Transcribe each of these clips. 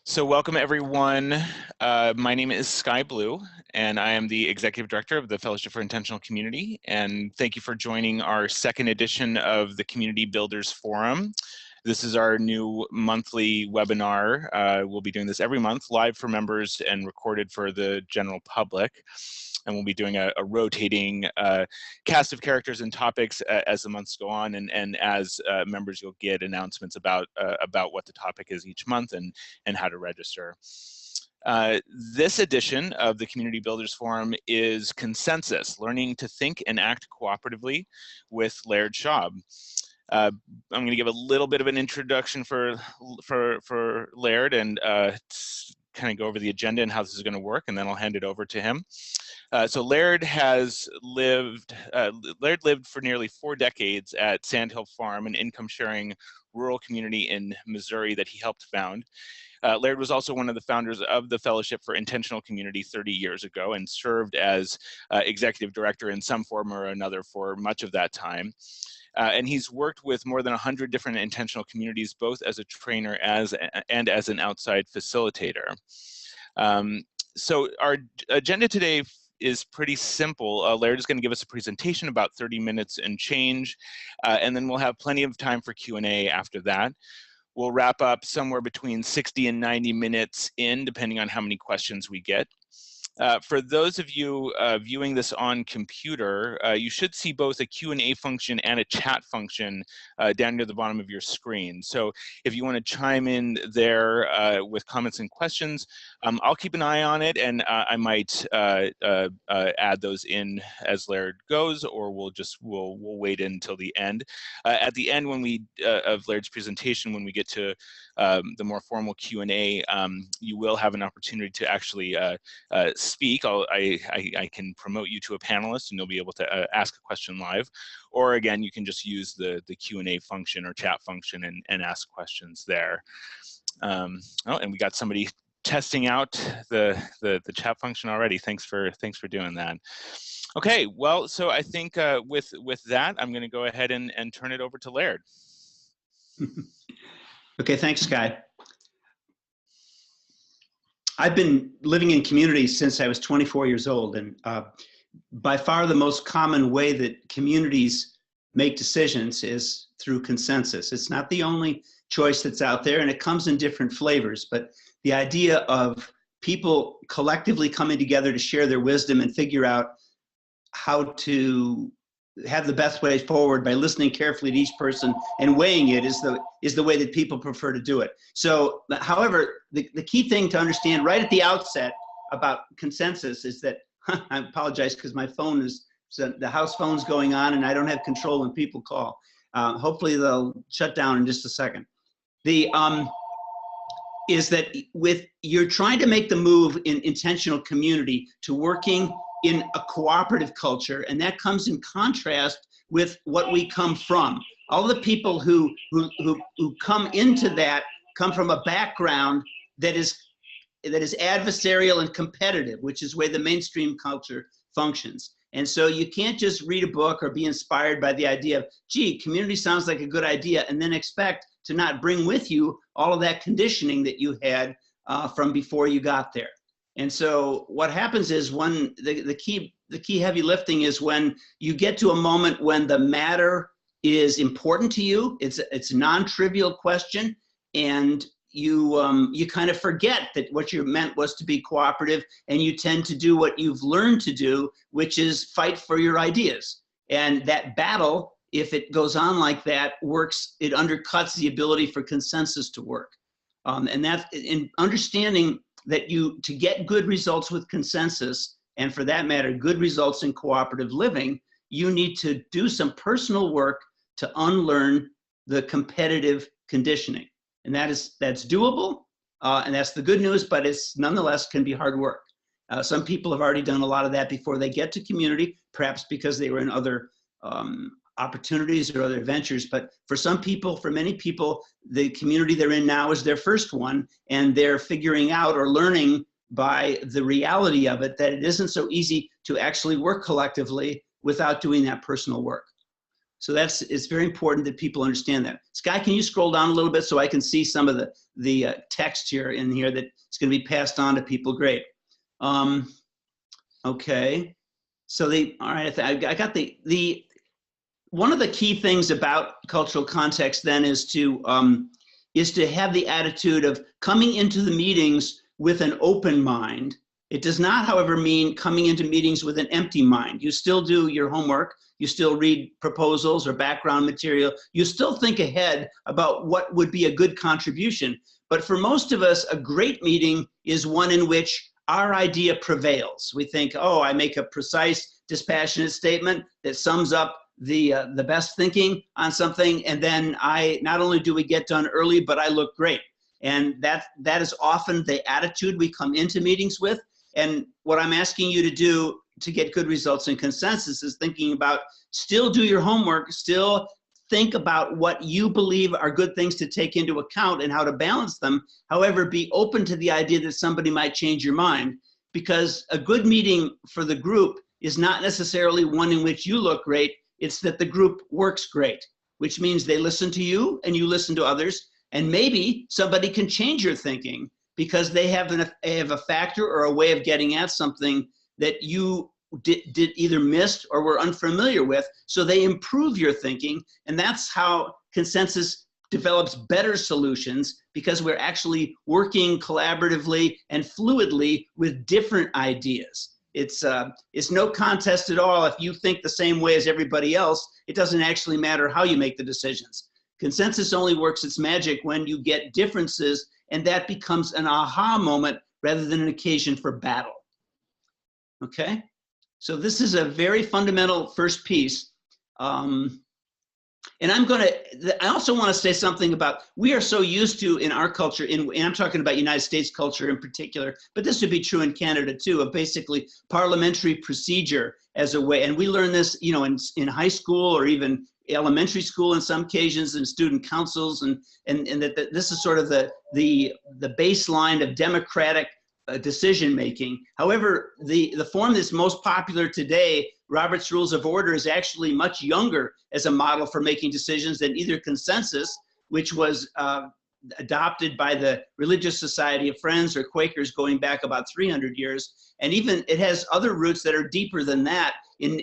So welcome everyone. My name is Sky Blue, and I am the Executive Director of the Fellowship for Intentional Community. And thank you for joining our second edition of the Community Builders Forum. This is our new monthly webinar. We'll be doing this every month, live for members and recorded for the general public. And we'll be doing a rotating cast of characters and topics as the months go on, and as members, you'll get announcements about what the topic is each month and how to register. This edition of the Community Builders Forum is Consensus, Learning to Think and Act Cooperatively with Laird Schaub. I'm going to give a little bit of an introduction for Laird and kind of go over the agenda and how this is going to work, and then I'll hand it over to him. So Laird lived for nearly 4 decades at Sandhill Farm, an income-sharing rural community in Missouri that he helped found. Laird was also one of the founders of the Fellowship for Intentional Community 30 years ago and served as executive director in some form or another for much of that time. And he's worked with more than 100 different intentional communities, both as a trainer and as an outside facilitator. So our agenda today is pretty simple. Laird is going to give us a presentation about 30 minutes and change, and then we'll have plenty of time for Q&A after that. We'll wrap up somewhere between 60 and 90 minutes in, depending on how many questions we get. For those of you viewing this on computer, you should see both a Q&A function and a chat function down near the bottom of your screen. So if you want to chime in there with comments and questions, I'll keep an eye on it, and I might add those in as Laird goes, or we'll wait until the end. At the end, of Laird's presentation, when we get to the more formal Q&A, you will have an opportunity to actually speak. I can promote you to a panelist and you'll be able to ask a question live, or again, you can just use the Q&A function or chat function and ask questions there. Oh, and we got somebody testing out the chat function already. Thanks for doing that. Okay, well, so I think with that, I'm going to go ahead and turn it over to Laird. Okay, thanks, Sky. I've been living in communities since I was 24 years old, and by far the most common way that communities make decisions is through consensus. It's not the only choice that's out there, and it comes in different flavors, but the idea of people collectively coming together to share their wisdom and figure out how to have the best way forward by listening carefully to each person and weighing it is the way that people prefer to do it. So, however, the key thing to understand right at the outset about consensus is that, I apologize because my phone the house phone's going on and I don't have control when people call. Hopefully they'll shut down in just a second. Is that you're trying to make the move in intentional community to working in a cooperative culture, and that comes in contrast with what we come from. All the people who come into that come from a background that is adversarial and competitive, which is the way the mainstream culture functions. And so you can't just read a book or be inspired by the idea of, gee, community sounds like a good idea, and then expect to not bring with you all of that conditioning that you had from before you got there. And so what happens is the key heavy lifting is when you get to a moment when the matter is important to you, it's a non-trivial question, and you kind of forget that what you meant was to be cooperative, and you tend to do what you've learned to do, which is fight for your ideas. And that battle, if it goes on like that, it undercuts the ability for consensus to work. And that's in understanding that to get good results with consensus, and for that matter, good results in cooperative living, you need to do some personal work to unlearn the competitive conditioning. And that's doable, and that's the good news, but it's nonetheless can be hard work. Some people have already done a lot of that before they get to community, perhaps because they were in other opportunities or other ventures. But for some people, for many people, the community they're in now is their first one, and they're figuring out or learning by the reality of it that it isn't so easy to actually work collectively without doing that personal work. So it's very important that people understand that. Sky, can you scroll down a little bit so I can see some of the text here in here that's going to be passed on to people? Great. Okay. So all right, I got one of the key things about cultural context then is to have the attitude of coming into the meetings with an open mind. It does not, however, mean coming into meetings with an empty mind. You still do your homework. You still read proposals or background material. You still think ahead about what would be a good contribution. But for most of us, a great meeting is one in which our idea prevails. We think, oh, I make a precise, dispassionate statement that sums up the best thinking on something, and then not only do we get done early, but I look great. And that is often the attitude we come into meetings with. And what I'm asking you to do to get good results in consensus is thinking about, still do your homework, still think about what you believe are good things to take into account and how to balance them. However, be open to the idea that somebody might change your mind, because a good meeting for the group is not necessarily one in which you look great. It's that the group works great, which means they listen to you and you listen to others. And maybe somebody can change your thinking because they have a factor or a way of getting at something that you did either missed or were unfamiliar with. So they improve your thinking. And that's how consensus develops better solutions, because we're actually working collaboratively and fluidly with different ideas. It's no contest at all. If you think the same way as everybody else, it doesn't actually matter how you make the decisions. Consensus only works its magic when you get differences, and that becomes an aha moment rather than an occasion for battle. Okay? So this is a very fundamental first piece. And I also want to say something about, we are so used to in our culture, and I'm talking about United States culture in particular, but this would be true in Canada too, of basically parliamentary procedure as a way, and we learn this, in high school or even elementary school in some occasions, in student councils, and that this is sort of the baseline of democratic decision making. However, the form that's most popular today, Robert's Rules of Order, is actually much younger as a model for making decisions than either consensus, which was adopted by the Religious Society of Friends or Quakers going back about 300 years. And even it has other roots that are deeper than that in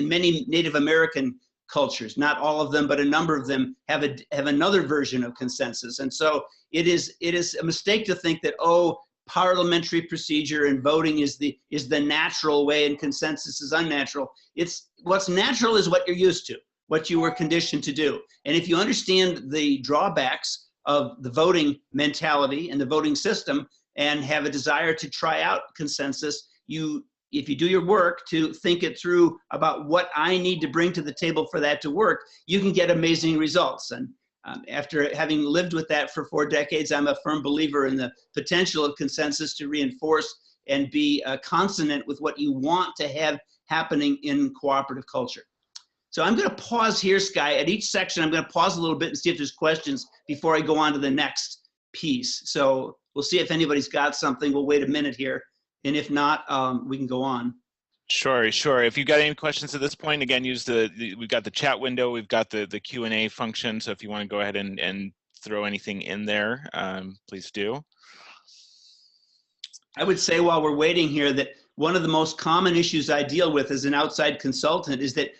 many Native American cultures. Not all of them, but a number of them have another version of consensus. And so it is a mistake to think that, oh, parliamentary procedure and voting is the natural way and consensus is unnatural. It's what's natural is what you're used to, what you were conditioned to do. And if you understand the drawbacks of the voting mentality and the voting system and have a desire to try out consensus, if you do your work to think it through about what I need to bring to the table for that to work, you can get amazing results. And after having lived with that for 4 decades, I'm a firm believer in the potential of consensus to reinforce and be consonant with what you want to have happening in cooperative culture. So I'm going to pause here, Sky. At each section, I'm going to pause a little bit and see if there's questions before I go on to the next piece. So we'll see if anybody's got something. We'll wait a minute here. And if not, we can go on. Sure. If you've got any questions at this point, again, use we've got the chat window, we've got the Q&A function. So if you want to go ahead and throw anything in there, please do. I would say while we're waiting here that one of the most common issues I deal with as an outside consultant is that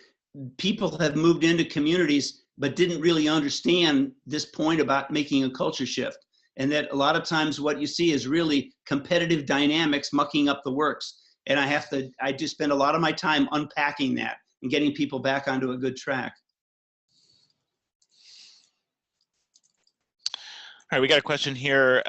people have moved into communities but didn't really understand this point about making a culture shift. And that a lot of times what you see is really competitive dynamics mucking up the works. And I just spend a lot of my time unpacking that and getting people back onto a good track. All right, we got a question here.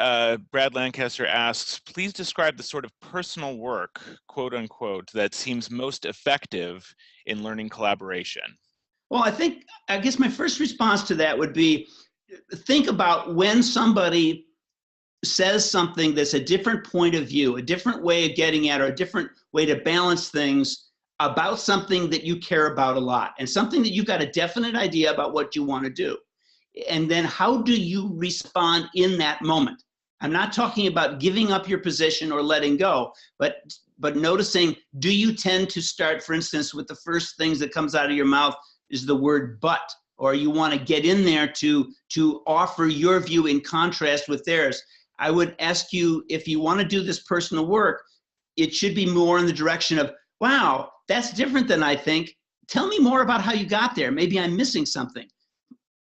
Brad Lancaster asks, please describe the sort of personal work, quote unquote, that seems most effective in learning collaboration. Well, I guess my first response to that would be, think about when somebody says something that's a different point of view, a different way of getting at, or a different way to balance things about something that you care about a lot, and something that you've got a definite idea about what you want to do. And then how do you respond in that moment? I'm not talking about giving up your position or letting go, but noticing, do you tend to start, for instance, with the first things that comes out of your mouth, is the word but, or you want to get in there to offer your view in contrast with theirs. I would ask you, if you want to do this personal work, it should be more in the direction of, wow, that's different than I think. Tell me more about how you got there. Maybe I'm missing something.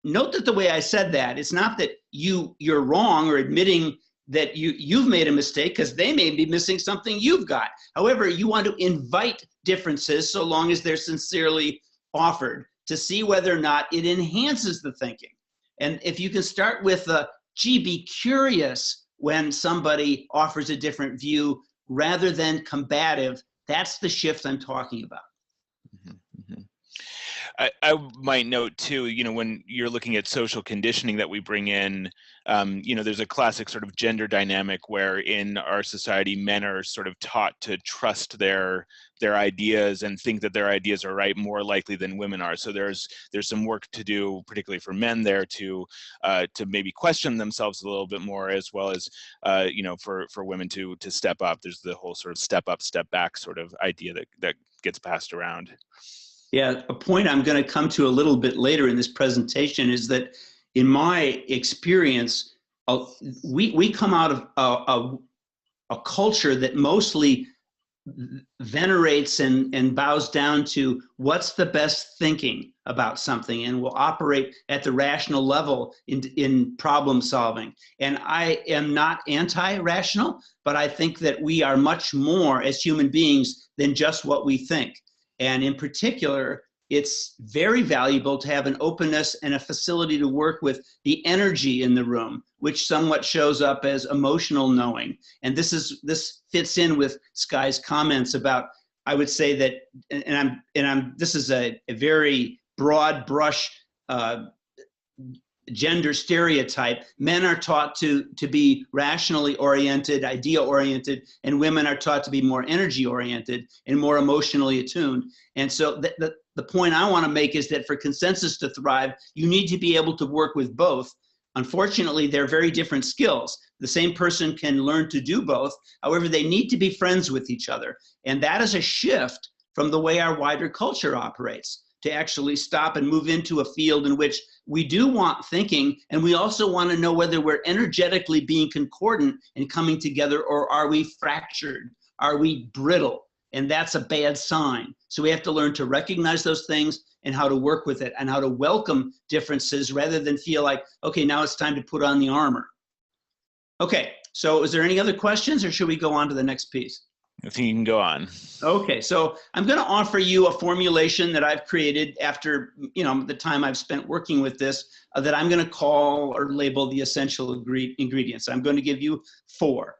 Note that the way I said that, it's not that you're wrong or admitting that you've made a mistake, because they may be missing something you've got. However, you want to invite differences so long as they're sincerely offered, to see whether or not it enhances the thinking. And if you can start with, gee, be curious when somebody offers a different view rather than combative, that's the shift I'm talking about. Mm-hmm. I might note too, when you're looking at social conditioning that we bring in, there's a classic sort of gender dynamic where in our society, men are sort of taught to trust their ideas and think that their ideas are right more likely than women are. So there's some work to do, particularly for men there, to maybe question themselves a little bit more, as well as for women to step up. There's the whole sort of step up, step back sort of idea that gets passed around. Yeah, a point I'm going to come to a little bit later in this presentation is that, in my experience, we come out of a culture that mostly venerates and bows down to what's the best thinking about something, and will operate at the rational level in problem solving. And I am not anti-rational, but I think that we are much more as human beings than just what we think. And in particular, it's very valuable to have an openness and a facility to work with the energy in the room, which somewhat shows up as emotional knowing. And this fits in with Sky's comments about, I would say that, this is a very broad brush gender stereotype. Men are taught to be rationally oriented, idea oriented, and women are taught to be more energy oriented and more emotionally attuned. And so the point I want to make is that for consensus to thrive, you need to be able to work with both. Unfortunately, they're very different skills. The same person can learn to do both. However, they need to be friends with each other. And that is a shift from the way our wider culture operates, to actually stop and move into a field in which we do want thinking, and we also want to know whether we're energetically being concordant and coming together, or are we fractured? Are we brittle? And that's a bad sign. So we have to learn to recognize those things and how to work with it, and how to welcome differences rather than feel like, okay, now it's time to put on the armor. Okay, so is there any other questions, or should we go on to the next piece? I think you can go on. Okay, so I'm going to offer you a formulation that I've created after the time I've spent working with this, that I'm going to call or label the essential ingredients. I'm going to give you 4.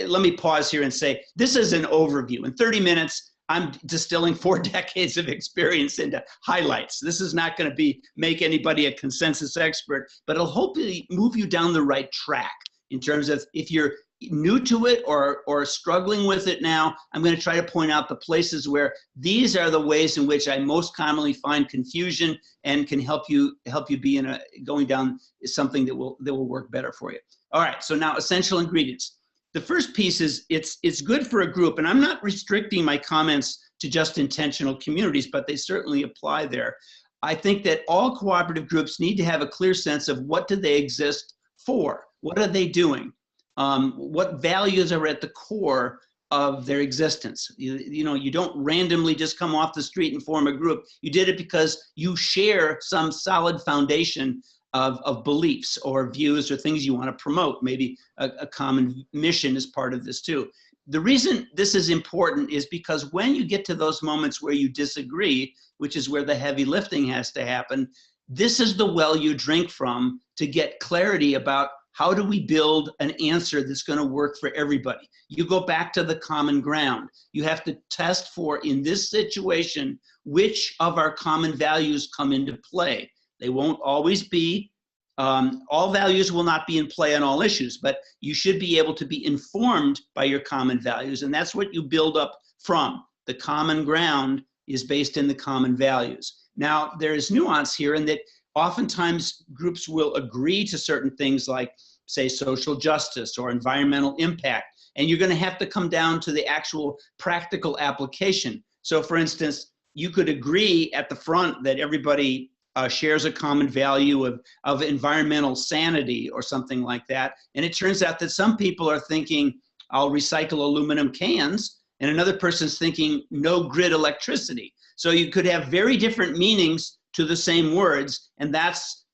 Let me pause here and say, this is an overview. In 30 minutes, I'm distilling 4 decades of experience into highlights. This is not going to make anybody a consensus expert, but it'll hopefully move you down the right track in terms of, if you're new to it or struggling with it now, I'm going to try to point out the places where these are the ways in which I most commonly find confusion, and can help you be going down something that will work better for you. All right, so now essential ingredients. The first piece is it's good for a group, and I'm not restricting my comments to just intentional communities, but they certainly apply there. I think that all cooperative groups need to have a clear sense of what do they exist for? What are they doing? What values are at the core of their existence? You don't randomly just come off the street and form a group. You did it because you share some solid foundation of beliefs or views or things you want to promote. Maybe a common mission is part of this too. The reason this is important is because when you get to those moments where you disagree, which is where the heavy lifting has to happen, this is the well you drink from to get clarity about how do we build an answer that's going to work for everybody. You go back to the common ground. You have to test for, in this situation, which of our common values come into play. They won't always be, all values will not be in play on all issues, but you should be able to be informed by your common values, and that's what you build up from. The common ground is based in the common values. Now, there is nuance here in that oftentimes groups will agree to certain things like, say, social justice or environmental impact, and you're going to have to come down to the actual practical application. So for instance, you could agree at the front that everybody shares a common value of environmental sanity or something like that. And it turns out that some people are thinking, I'll recycle aluminum cans, and another person's thinking no grid electricity. So you could have very different meanings to the same words, and that's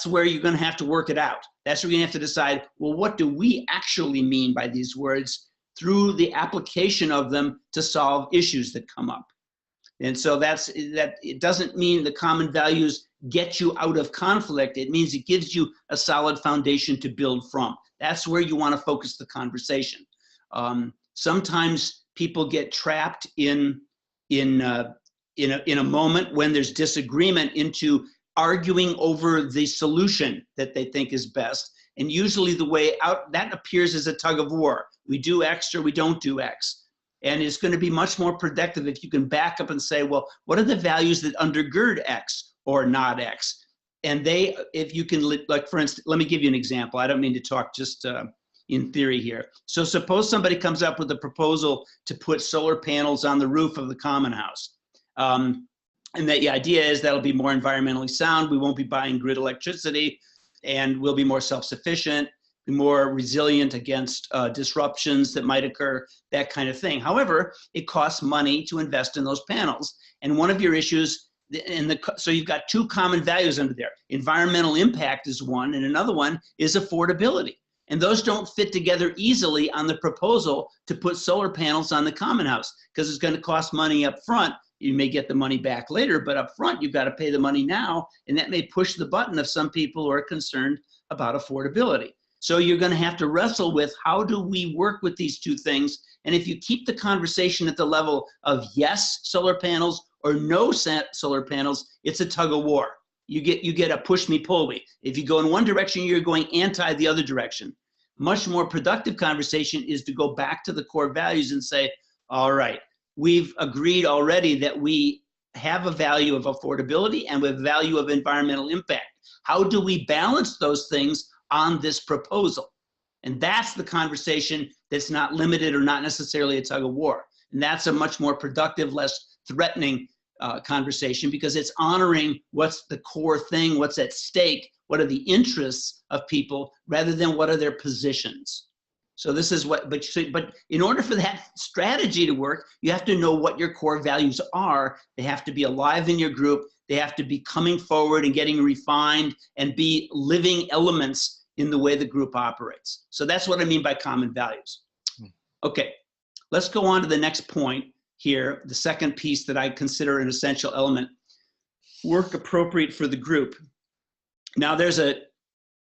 where you're going to have to work it out. That's where you're going to have to decide, well, what do we actually mean by these words through the application of them to solve issues that come up. And so it doesn't mean the common values get you out of conflict. It means it gives you a solid foundation to build from. That's where you want to focus the conversation. Sometimes people get trapped in a moment when there's disagreement into arguing over the solution that they think is best. And usually the way out, that appears as a tug of war. We do X or we don't do X. And it's going to be much more productive if you can back up and say, well, what are the values that undergird X or not X? And if you can, like for instance, let me give you an example. I don't mean to talk just in theory here. So suppose somebody comes up with a proposal to put solar panels on the roof of the common house. And the idea is that'll be more environmentally sound. We won't be buying grid electricity, and we'll be more self-sufficient, be more resilient against disruptions that might occur, that kind of thing. However, it costs money to invest in those panels. And one of your issues, so you've got two common values under there. Environmental impact is one, and another one is affordability. And those don't fit together easily on the proposal to put solar panels on the common house, because it's going to cost money up front. You may get the money back later, but up front, you've got to pay the money now, and that may push the button of some people who are concerned about affordability. So you're going to have to wrestle with, how do we work with these two things? And if you keep the conversation at the level of yes, solar panels, or no solar panels, it's a tug of war. You get a push me, pull me. If you go in one direction, you're going anti the other direction. Much more productive conversation is to go back to the core values and say, all right, we've agreed already that we have a value of affordability and a value of environmental impact. How do we balance those things on this proposal? And that's the conversation that's not limited or not necessarily a tug of war. And that's a much more productive, less threatening conversation, because it's honoring what's the core thing, what's at stake, what are the interests of people, rather than what are their positions. So this is what, but in order for that strategy to work, you have to know what your core values are. They have to be alive in your group. They have to be coming forward and getting refined and be living elements in the way the group operates. So that's what I mean by common values. Okay, let's go on to the next point here, the second piece that I consider an essential element: work appropriate for the group. Now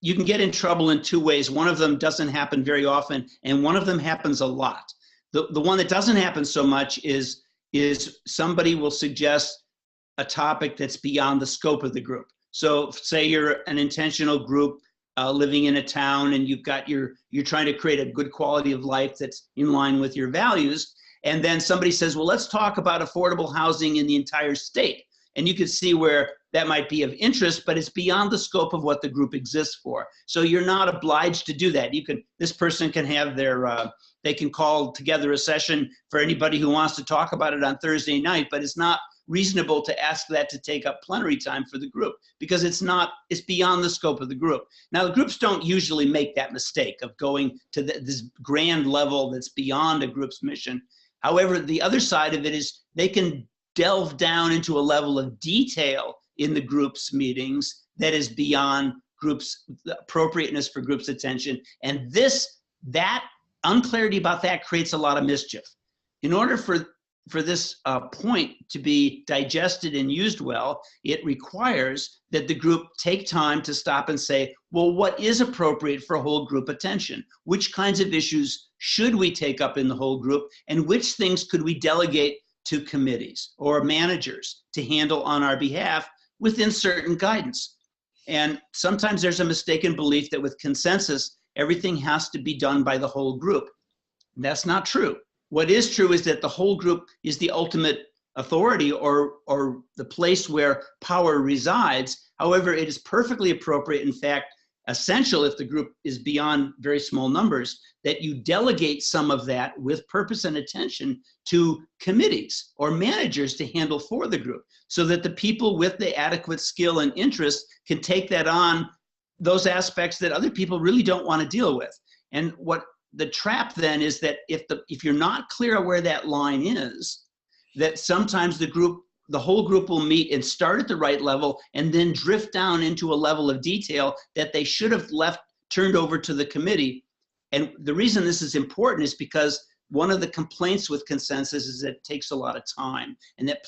you can get in trouble in two ways. One of them doesn't happen very often, and one of them happens a lot. The one that doesn't happen so much is somebody will suggest a topic that's beyond the scope of the group. So say you're an intentional group living in a town, and you're trying to create a good quality of life that's in line with your values. And then somebody says, well, let's talk about affordable housing in the entire state. And you can see where that might be of interest, but it's beyond the scope of what the group exists for. So you're not obliged to do that. This person can have they can call together a session for anybody who wants to talk about it on Thursday night, but it's not reasonable to ask that to take up plenary time for the group, because it's beyond the scope of the group. Now, the groups don't usually make that mistake of going to this grand level that's beyond a group's mission. However, the other side of it is they can delve down into a level of detail in the group's meetings that is beyond the appropriateness for group's attention. And that unclarity about that creates a lot of mischief. In order for this point to be digested and used well, it requires that the group take time to stop and say, well, what is appropriate for whole group attention? Which kinds of issues should we take up in the whole group? And which things could we delegate to committees or managers to handle on our behalf within certain guidance? And sometimes there's a mistaken belief that with consensus, everything has to be done by the whole group. That's not true. What is true is that the whole group is the ultimate authority or the place where power resides. However, it is perfectly appropriate, in fact, essential if the group is beyond very small numbers, that you delegate some of that with purpose and attention to committees or managers to handle for the group, so that the people with the adequate skill and interest can take that on, those aspects that other people really don't want to deal with. And what the trap then is that if you're not clear on where that line is, that sometimes the whole group will meet and start at the right level and then drift down into a level of detail that they should have turned over to the committee. And the reason this is important is because one of the complaints with consensus is that it takes a lot of time, and that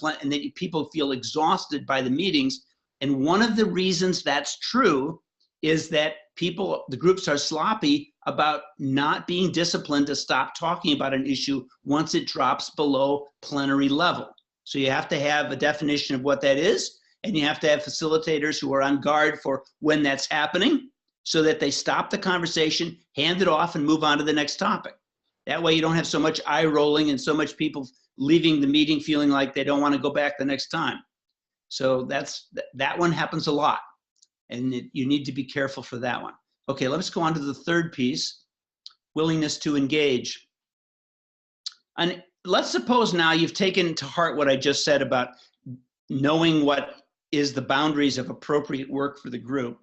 people feel exhausted by the meetings. And one of the reasons that's true is that the groups are sloppy about not being disciplined to stop talking about an issue once it drops below plenary level. So you have to have a definition of what that is, and you have to have facilitators who are on guard for when that's happening, so that they stop the conversation, hand it off, and move on to the next topic. That way you don't have so much eye rolling and so much people leaving the meeting feeling like they don't want to go back the next time. So that one happens a lot, and you need to be careful for that one. Okay, let's go on to the third piece, willingness to engage. And let's suppose now you've taken to heart what I just said about knowing what is the boundaries of appropriate work for the group.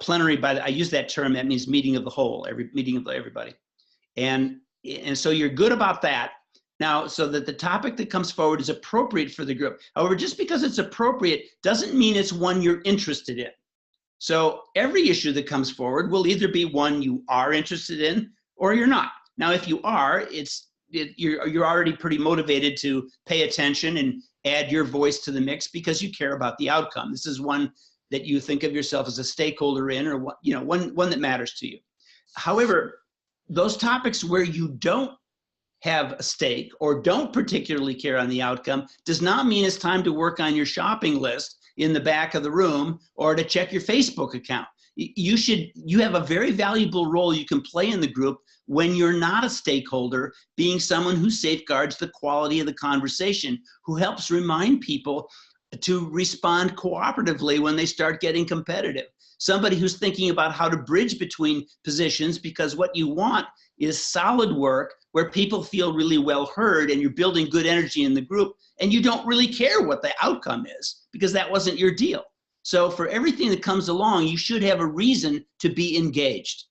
Plenary, I use that term, that means meeting of the whole, meeting of everybody. And so you're good about that. Now, so that the topic that comes forward is appropriate for the group. However, just because it's appropriate doesn't mean it's one you're interested in. So every issue that comes forward will either be one you are interested in or you're not. Now, if you are, you're already pretty motivated to pay attention and add your voice to the mix because you care about the outcome. This is one that you think of yourself as a stakeholder in, or one that matters to you. However, those topics where you don't have a stake or don't particularly care on the outcome does not mean it's time to work on your shopping list in the back of the room or to check your Facebook account. You have a very valuable role you can play in the group when you're not a stakeholder, being someone who safeguards the quality of the conversation, who helps remind people to respond cooperatively when they start getting competitive. Somebody who's thinking about how to bridge between positions, because what you want is solid work where people feel really well heard and you're building good energy in the group, and you don't really care what the outcome is because that wasn't your deal. So for everything that comes along, you should have a reason to be engaged.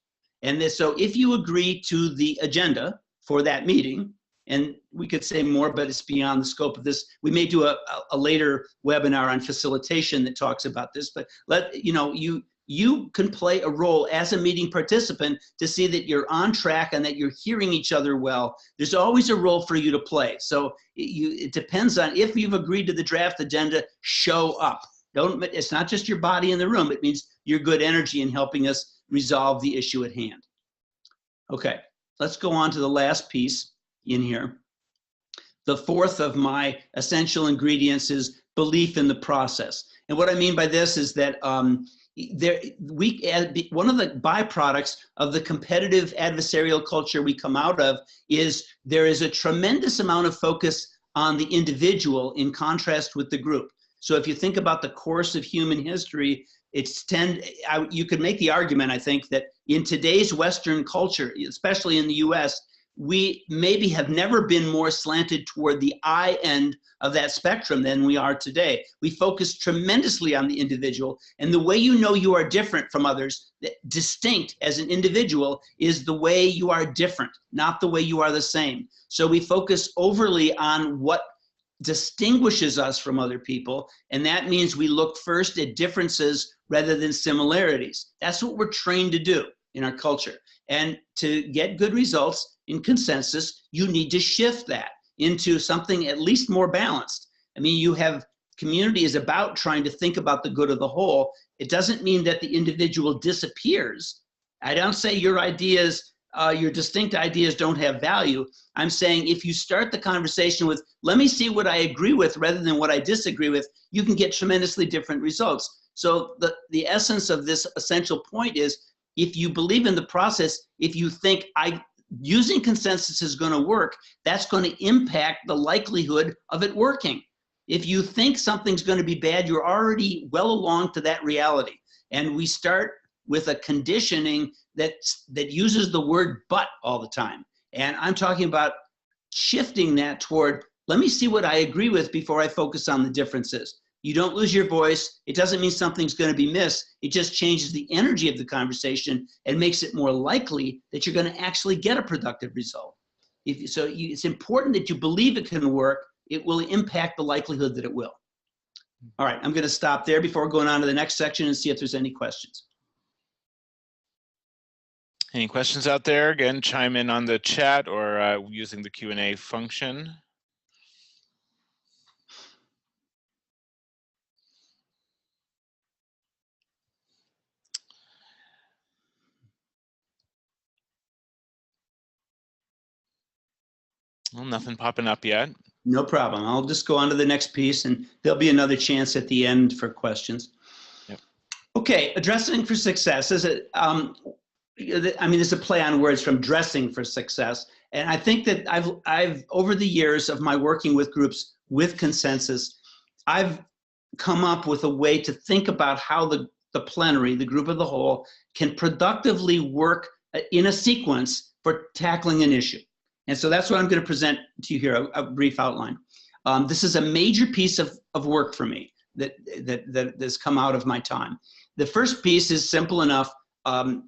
And so if you agree to the agenda for that meeting, and we could say more, but it's beyond the scope of this. We may do a later webinar on facilitation that talks about this, but you can play a role as a meeting participant to see that you're on track and that you're hearing each other well. There's always a role for you to play. So it depends on if you've agreed to the draft agenda, show up. It's not just your body in the room. It means your good energy in helping us resolve the issue at hand. Okay, let's go on to the last piece in here. The fourth of my essential ingredients is belief in the process. And what I mean by this is that one of the byproducts of the competitive adversarial culture we come out of is there is a tremendous amount of focus on the individual in contrast with the group. So if you think about the course of human history, you could make the argument, I think, that in today's Western culture, especially in the US, we maybe have never been more slanted toward the I end of that spectrum than we are today. We focus tremendously on the individual, and the way you know you are different from others, distinct as an individual, is the way you are different, not the way you are the same. So we focus overly on what distinguishes us from other people, and that means we look first at differences rather than similarities. That's what we're trained to do in our culture. And to get good results in consensus, you need to shift that into something at least more balanced. I mean, community is about trying to think about the good of the whole. It doesn't mean that the individual disappears. I don't say your ideas, your distinct ideas don't have value. I'm saying if you start the conversation with, let me see what I agree with rather than what I disagree with, you can get tremendously different results. So the essence of this essential point is, if you believe in the process, if you think using consensus is going to work, that's going to impact the likelihood of it working. If you think something's going to be bad, you're already well along to that reality. And we start with a conditioning that uses the word but all the time. And I'm talking about shifting that toward, let me see what I agree with before I focus on the differences. You don't lose your voice. It doesn't mean something's going to be missed. It just changes the energy of the conversation and makes it more likely that you're going to actually get a productive result. It's important that you believe it can work. It will impact the likelihood that it will. All right, I'm going to stop there before going on to the next section and see if there's any questions. Any questions out there? Again, chime in on the chat or using the Q&A function. Well, nothing popping up yet. No problem. I'll just go on to the next piece, and there'll be another chance at the end for questions. Yep. Okay, addressing for success is there's a play on words from dressing for success, and I think that I've over the years of my working with groups with consensus, I've come up with a way to think about how the plenary, the group of the whole, can productively work in a sequence for tackling an issue. And so that's what I'm going to present to you here, a brief outline. This is a major piece of work for me that has come out of my time. The first piece is simple enough.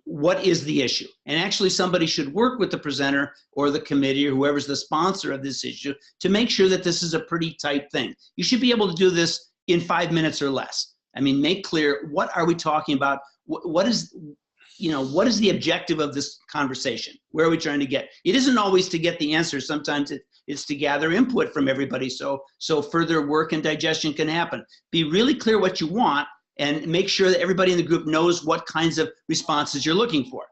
What is the issue? And actually somebody should work with the presenter or the committee or whoever's the sponsor of this issue to make sure that this is a pretty tight thing. You should be able to do this in 5 minutes or less. I mean, make clear, what are we talking about? What is the objective of this conversation? Where are we trying to get? It isn't always to get the answer. Sometimes it's to gather input from everybody so further work and digestion can happen. Be really clear what you want and make sure that everybody in the group knows what kinds of responses you're looking for.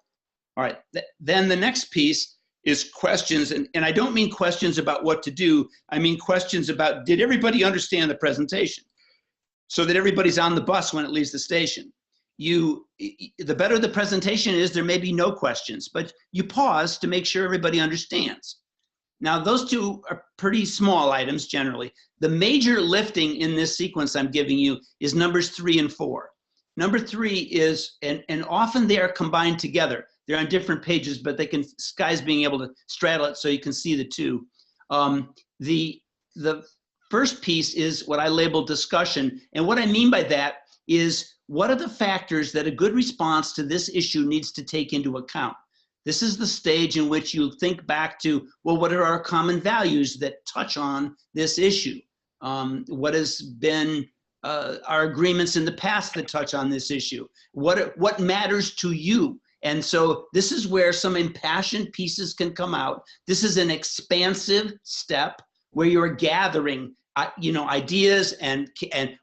All right, then the next piece is questions, and I don't mean questions about what to do. I mean questions about, did everybody understand the presentation? So that everybody's on the bus when it leaves the station. The better the presentation is, there may be no questions, but you pause to make sure everybody understands. Now, those two are pretty small items generally. The major lifting in this sequence I'm giving you is numbers 3 and 4. Number 3 is, and often they are combined together. They're on different pages, but Sky's being able to straddle it so you can see the two. The first piece is what I label discussion. And what I mean by that is, what are the factors that a good response to this issue needs to take into account? This is the stage in which you think back to, well, what are our common values that touch on this issue? What has been our agreements in the past that touch on this issue? What matters to you? And so this is where some impassioned pieces can come out. This is an expansive step where you're gathering ideas and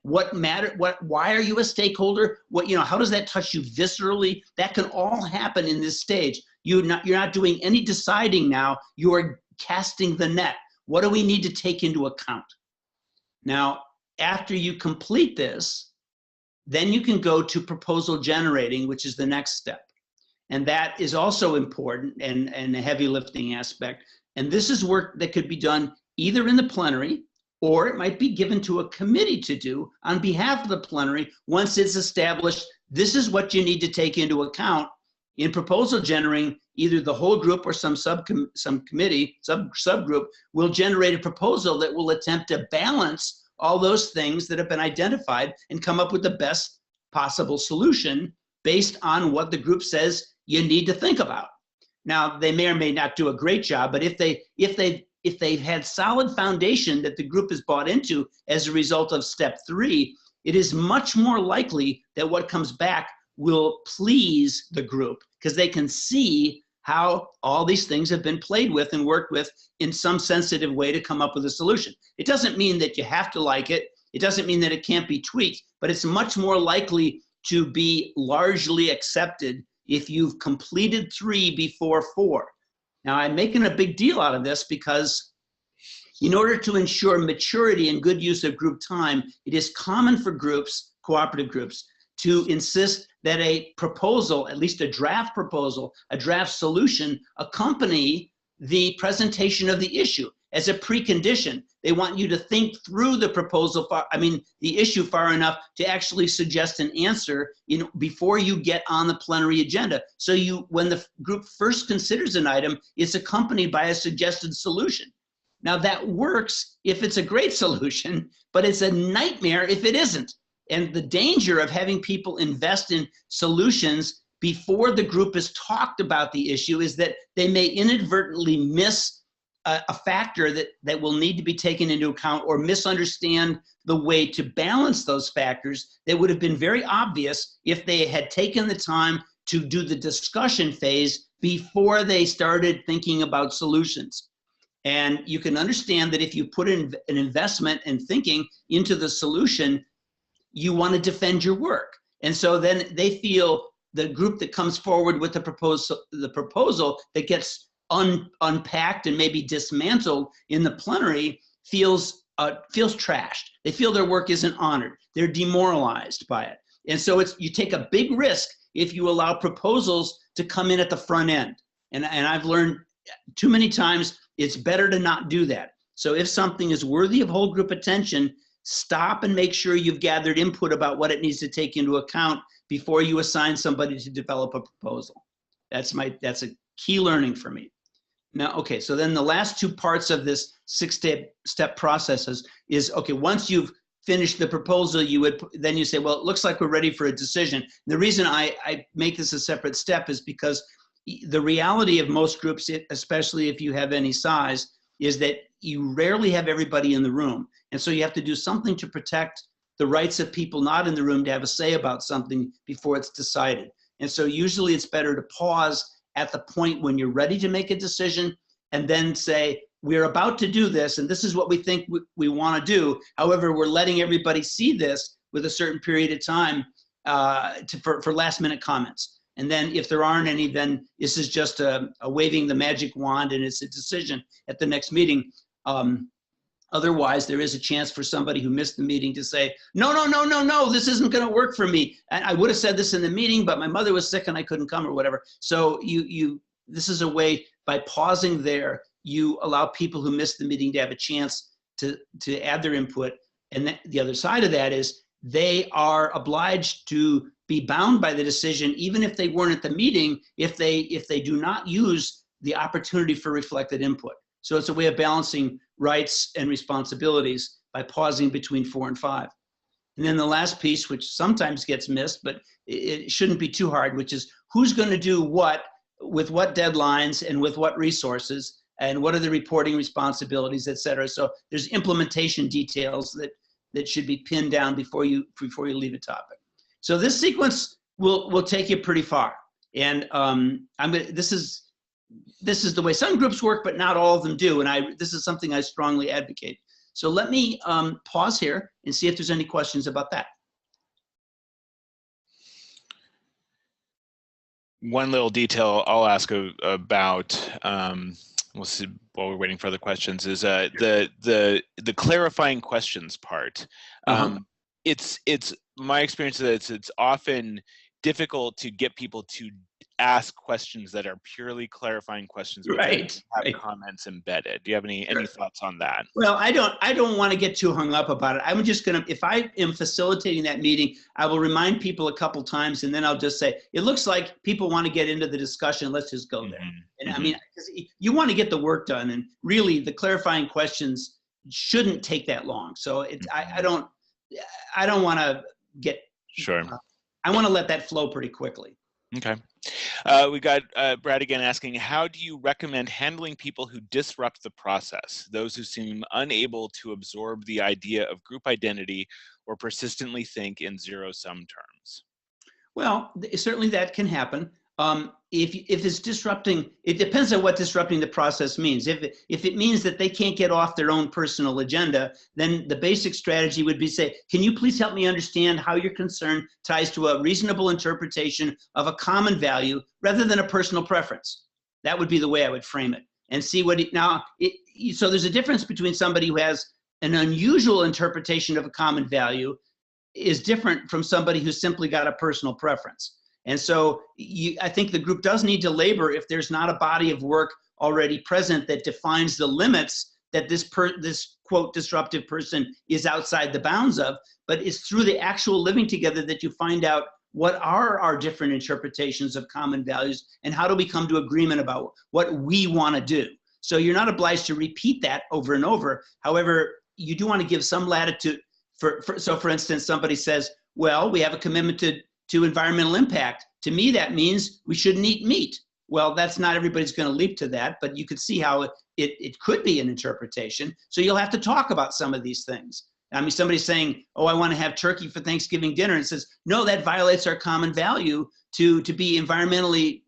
what matter, why are you a stakeholder? How does that touch you viscerally? That can all happen in this stage. You're not doing any deciding now, you're casting the net. What do we need to take into account? Now, after you complete this, then you can go to proposal generating, which is the next step. And that is also important and a heavy lifting aspect. And this is work that could be done either in the plenary, or it might be given to a committee to do on behalf of the plenary once it's established. This is what you need to take into account in proposal generating. Either the whole group or some committee, subgroup will generate a proposal that will attempt to balance all those things that have been identified and come up with the best possible solution based on what the group says you need to think about. Now, they may or may not do a great job, but if they've had solid foundation that the group has bought into as a result of step 3, it is much more likely that what comes back will please the group because they can see how all these things have been played with and worked with in some sensitive way to come up with a solution. It doesn't mean that you have to like it. It doesn't mean that it can't be tweaked, but it's much more likely to be largely accepted if you've completed 3 before 4. Now, I'm making a big deal out of this because in order to ensure maturity and good use of group time, it is common for groups, cooperative groups, to insist that a proposal, at least a draft proposal, a draft solution, accompany the presentation of the issue. as a precondition. They want you to think through the proposal, the issue far enough to actually suggest an answer before you get on the plenary agenda. So when the group first considers an item, it's accompanied by a suggested solution. Now that works if it's a great solution, but it's a nightmare if it isn't. And the danger of having people invest in solutions before the group has talked about the issue is that they may inadvertently miss a factor that will need to be taken into account, or misunderstand the way to balance those factors that would have been very obvious if they had taken the time to do the discussion phase before they started thinking about solutions. And you can understand that if you put in an investment and thinking into the solution, you want to defend your work. And so then they feel, the group that comes forward with the proposal that gets unpacked and maybe dismantled in the plenary feels trashed. They feel their work isn't honored. They're demoralized by it. And so you take a big risk if you allow proposals to come in at the front end. And I've learned too many times it's better to not do that. So if something is worthy of whole group attention, stop and make sure you've gathered input about what it needs to take into account before you assign somebody to develop a proposal. That's a key learning for me. Now, okay, so then the last two parts of this six-step process is, okay, once you've finished the proposal, then you say, well, it looks like we're ready for a decision. And the reason I make this a separate step is because the reality of most groups, especially if you have any size, is that you rarely have everybody in the room. And so you have to do something to protect the rights of people not in the room to have a say about something before it's decided. And so usually it's better to pause at the point when you're ready to make a decision and then say, we're about to do this and this is what we think we want to do. However, we're letting everybody see this with a certain period of time for last minute comments. And then if there aren't any, then this is just a waving the magic wand and it's a decision at the next meeting. Otherwise, there is a chance for somebody who missed the meeting to say, no, this isn't going to work for me. And I would have said this in the meeting, but my mother was sick and I couldn't come or whatever. So this is a way, by pausing there, you allow people who missed the meeting to have a chance to add their input. And the other side of that is they are obliged to be bound by the decision, even if they weren't at the meeting, if they do not use the opportunity for reflected input. So it's a way of balancing rights and responsibilities by pausing between 4 and 5. And then the last piece, which sometimes gets missed, but it shouldn't be too hard, which is who's going to do what, with what deadlines and with what resources, and what are the reporting responsibilities, et cetera. So there's implementation details that should be pinned down before you leave a topic. So this sequence will take you pretty far. And this is the way some groups work, but not all of them do. And this is something I strongly advocate. So let me pause here and see if there's any questions about that. One little detail I'll ask about, we'll see while we're waiting for other questions, is the clarifying questions part. It's my experience that it's often difficult to get people to ask questions that are purely clarifying questions, right? Have comments embedded. Do you have any thoughts on that? Well, I don't want to get too hung up about it. I'm just gonna, if I am facilitating that meeting, I will remind people a couple times, and then I'll just say, it looks like people want to get into the discussion. Let's just go there. And I mean, 'cause you want to get the work done, and really the clarifying questions shouldn't take that long. So I don't want to get sure. I want to let that flow pretty quickly. Okay. We got Brad again asking, how do you recommend handling people who disrupt the process? Those who seem unable to absorb the idea of group identity or persistently think in zero-sum terms? Well, certainly that can happen. If it's disrupting, it depends on what disrupting the process means. If it means that they can't get off their own personal agenda, then the basic strategy would be say, can you please help me understand how your concern ties to a reasonable interpretation of a common value rather than a personal preference? That would be the way I would frame it. And see what so there's a difference between somebody who has an unusual interpretation of a common value is different from somebody who's simply got a personal preference. And so I think the group does need to labor if there's not a body of work already present that defines the limits that this quote disruptive person is outside the bounds of, but it's through the actual living together that you find out what are our different interpretations of common values and how do we come to agreement about what we want to do. So you're not obliged to repeat that over and over. However, you do want to give some latitude. So for instance, somebody says, well, we have a commitment to environmental impact. To me, that means we shouldn't eat meat. Well, that's not everybody's going to leap to that, but you could see how it could be an interpretation. So you'll have to talk about some of these things. I mean, somebody's saying, oh, I want to have turkey for Thanksgiving dinner. And it says, no, that violates our common value to be environmentally,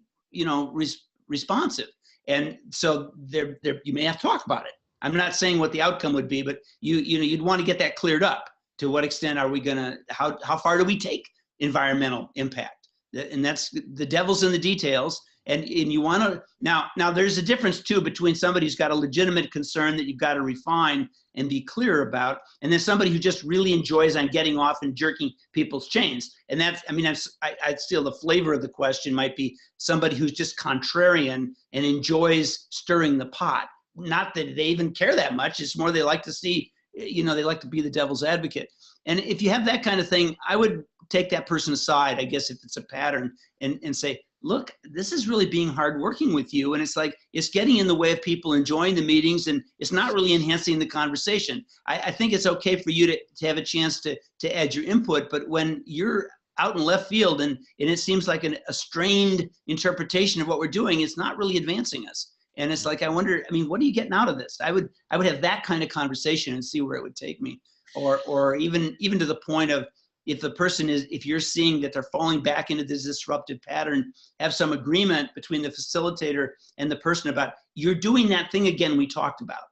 responsive. And so there you may have to talk about it. I'm not saying what the outcome would be, but you'd want to get that cleared up. To what extent are we gonna, how far do we take environmental impact? And that's the devil's in the details. And you want to, now there's a difference too between somebody who's got a legitimate concern that you've got to refine and be clear about, and then somebody who just really enjoys on getting off and jerking people's chains. And that's, I mean, I'd still, the flavor of the question might be somebody who's just contrarian and enjoys stirring the pot. Not that they even care that much, it's more they like to see, they like to be the devil's advocate. And if you have that kind of thing, I would take that person aside, I guess, if it's a pattern, and say, look, this is really being hard working with you. And it's like, it's getting in the way of people enjoying the meetings, and it's not really enhancing the conversation. I think it's okay for you to have a chance to add your input, but when you're out in left field and it seems like a strained interpretation of what we're doing, it's not really advancing us. And it's like, I wonder, I mean, what are you getting out of this? I would have that kind of conversation and see where it would take me. Or even to the point of, if you're seeing that they're falling back into this disruptive pattern, have some agreement between the facilitator and the person about, you're doing that thing again we talked about,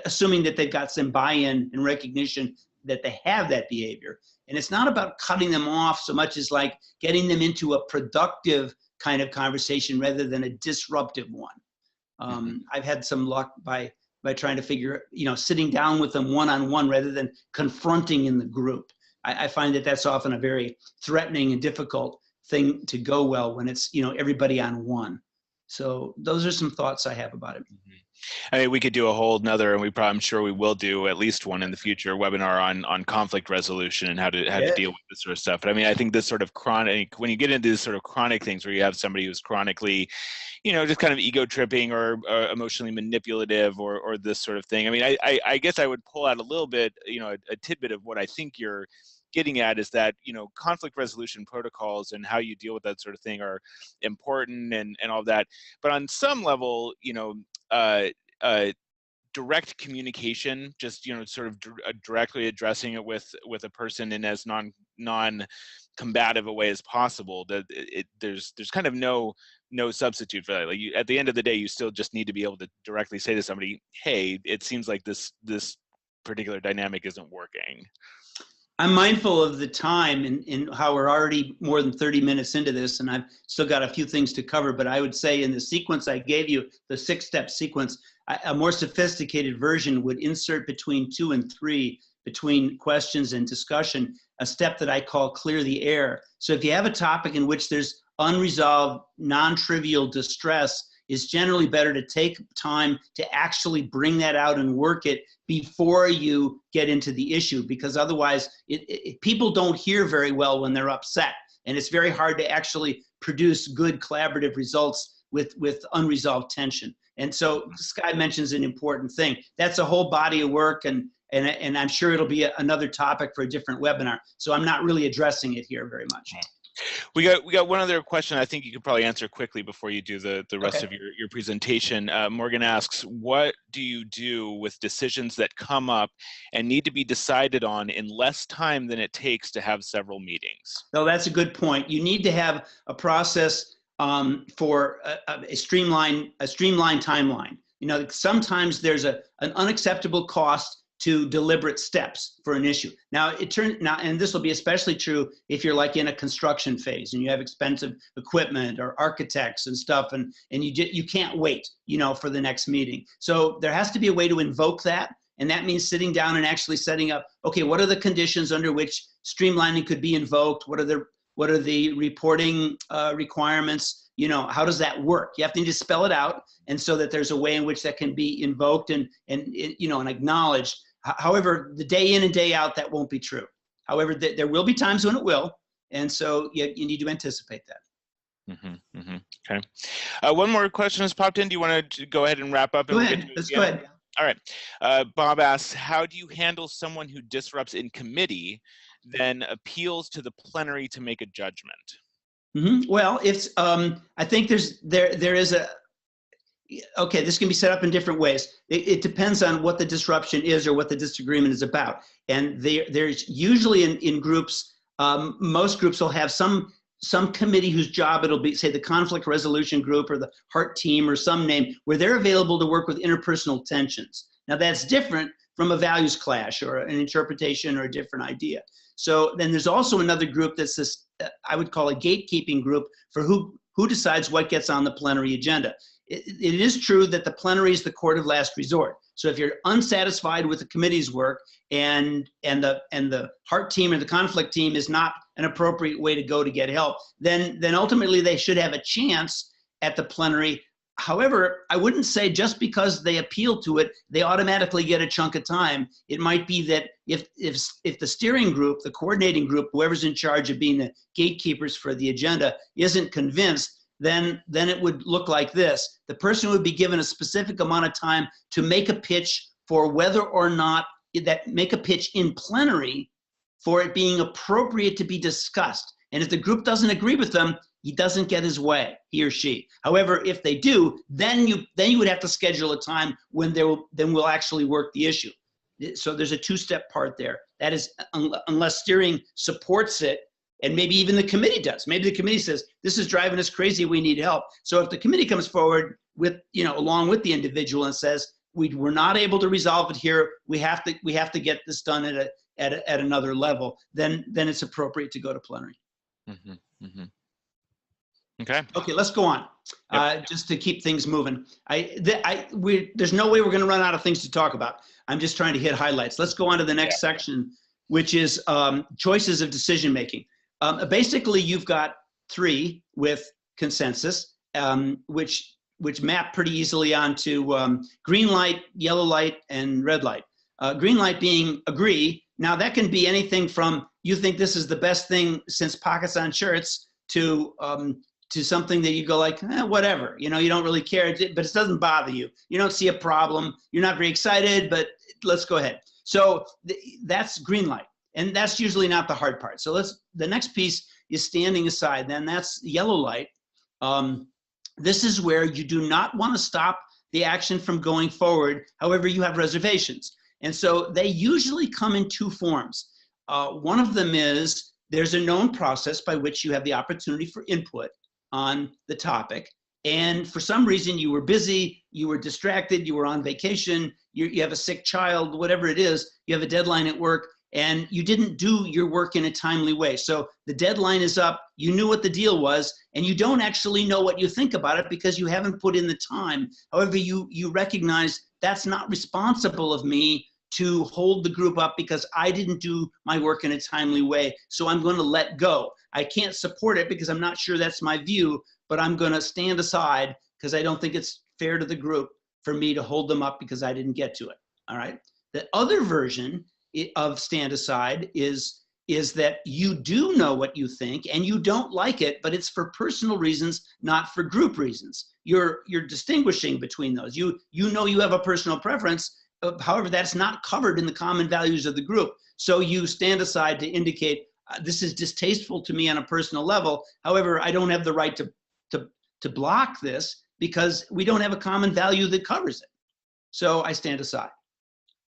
assuming that they've got some buy-in and recognition that they have that behavior. And it's not about cutting them off so much as like getting them into a productive kind of conversation rather than a disruptive one. I've had some luck by trying to figure, sitting down with them one-on-one rather than confronting in the group. I find that that's often a very threatening and difficult thing to go well when it's, everybody on one. So those are some thoughts I have about it. I mean, we could do a whole nother, and I'm sure we will do at least one in the future, webinar on conflict resolution and how to deal with this sort of stuff. But I mean, I think this sort of chronic, when you get into these sort of chronic things where you have somebody who's chronically, just kind of ego tripping or emotionally manipulative or this sort of thing. I mean, I guess I would pull out a little bit, a tidbit of what I think you're getting at is that, conflict resolution protocols and how you deal with that sort of thing are important and all that. But on some level, direct communication, just, sort of directly addressing it with a person in as non-combative a way as possible, that there's kind of no substitute for that. Like at the end of the day, you still just need to be able to directly say to somebody, hey, it seems like this particular dynamic isn't working. I'm mindful of the time and how we're already more than 30 minutes into this, and I've still got a few things to cover, but I would say in the sequence I gave you, the 6-step sequence, a more sophisticated version would insert between 2 and 3, between questions and discussion, a step that I call clear the air. So if you have a topic in which there's unresolved, non-trivial distress, it's generally better to take time to actually bring that out and work it before you get into the issue, because otherwise people don't hear very well when they're upset, and it's very hard to actually produce good collaborative results with unresolved tension. And so Sky mentions an important thing. That's a whole body of work, and I'm sure it'll be another topic for a different webinar. So I'm not really addressing it here very much. We got one other question I think you could probably answer quickly before you do the rest of your presentation. Morgan asks, what do you do with decisions that come up and need to be decided on in less time than it takes to have several meetings? No, that's a good point. You need to have a process for a streamlined timeline. Sometimes there's an unacceptable cost to deliberate steps for an issue. Now, and this will be especially true if you're like in a construction phase and you have expensive equipment or architects and stuff, and you can't wait, for the next meeting. So there has to be a way to invoke that, and that means sitting down and actually setting up, okay, what are the conditions under which streamlining could be invoked? What are the What are the reporting requirements? You know, how does that work? You have to need to spell it out, and so that there's a way in which that can be invoked and you know, and acknowledged. However, the day in and day out, that won't be true. However, there will be times when it will, and so you need to anticipate that. Okay. One more question has popped in. Do you want to go ahead and wrap up? Go ahead. Let's go ahead. All right. Bob asks, how do you handle someone who disrupts in committee, then appeals to the plenary to make a judgment? Well, it's I think there is a, okay, this can be set up in different ways. It depends on what the disruption is or what the disagreement is about. And there's usually in groups, most groups will have some committee whose job it'll be, say, the conflict resolution group or the heart team or some name, where they're available to work with interpersonal tensions. Now that's different from a values clash or an interpretation or a different idea. So then there's also another group that's this, I would call a gatekeeping group for who decides what gets on the plenary agenda. It is true that the plenary is the court of last resort. So if you're unsatisfied with the committee's work and the heart team or the conflict team is not an appropriate way to go to get help, then ultimately they should have a chance at the plenary. However, I wouldn't say just because they appeal to it, they automatically get a chunk of time. It might be that if the steering group, the coordinating group, whoever's in charge of being the gatekeepers for the agenda isn't convinced, then it would look like this. The person would be given a specific amount of time to make a pitch for whether or not make a pitch in plenary for it being appropriate to be discussed. And if the group doesn't agree with them, he doesn't get his way, he or she. However, if they do, then you would have to schedule a time when we'll actually work the issue. So there's a two-step part there. That is, unless steering supports it, and maybe even the committee does. Maybe the committee says, this is driving us crazy, we need help. So if the committee comes forward with, you know, along with the individual and says, we're not able to resolve it here, we have to get this done at another level, then it's appropriate to go to plenary. Okay. Okay, let's go on. Yep. Just to keep things moving. There's no way we're going to run out of things to talk about. I'm just trying to hit highlights. Let's go on to the next section, which is choices of decision making. Basically, you've got three with consensus, which map pretty easily onto green light, yellow light, and red light. Green light being agree. Now that can be anything from you think this is the best thing since pockets on shirts to something that you go like, whatever, you know, you don't really care, but it doesn't bother you. You don't see a problem. You're not very excited, but let's go ahead. So that's green light. And that's usually not the hard part. So the next piece is standing aside. Then that's yellow light. This is where you do not want to stop the action from going forward. However, you have reservations. And so they usually come in two forms. One of them is there's a known process by which you have the opportunity for input on the topic. And for some reason you were busy, you were distracted, you were on vacation, you have a sick child, whatever it is, you have a deadline at work, and you didn't do your work in a timely way. So the deadline is up, you knew what the deal was, and you don't actually know what you think about it because you haven't put in the time. However, you recognize that's not responsible of me to hold the group up because I didn't do my work in a timely way, so I'm going to let go. I can't support it because I'm not sure that's my view, but I'm going to stand aside because I don't think it's fair to the group for me to hold them up because I didn't get to it, all right? The other version of stand aside is that you do know what you think and you don't like it, but it's for personal reasons, not for group reasons. You're distinguishing between those. You know you have a personal preference, however, that's not covered in the common values of the group. So you stand aside to indicate, this is distasteful to me on a personal level. However, I don't have the right to block this because we don't have a common value that covers it. So I stand aside.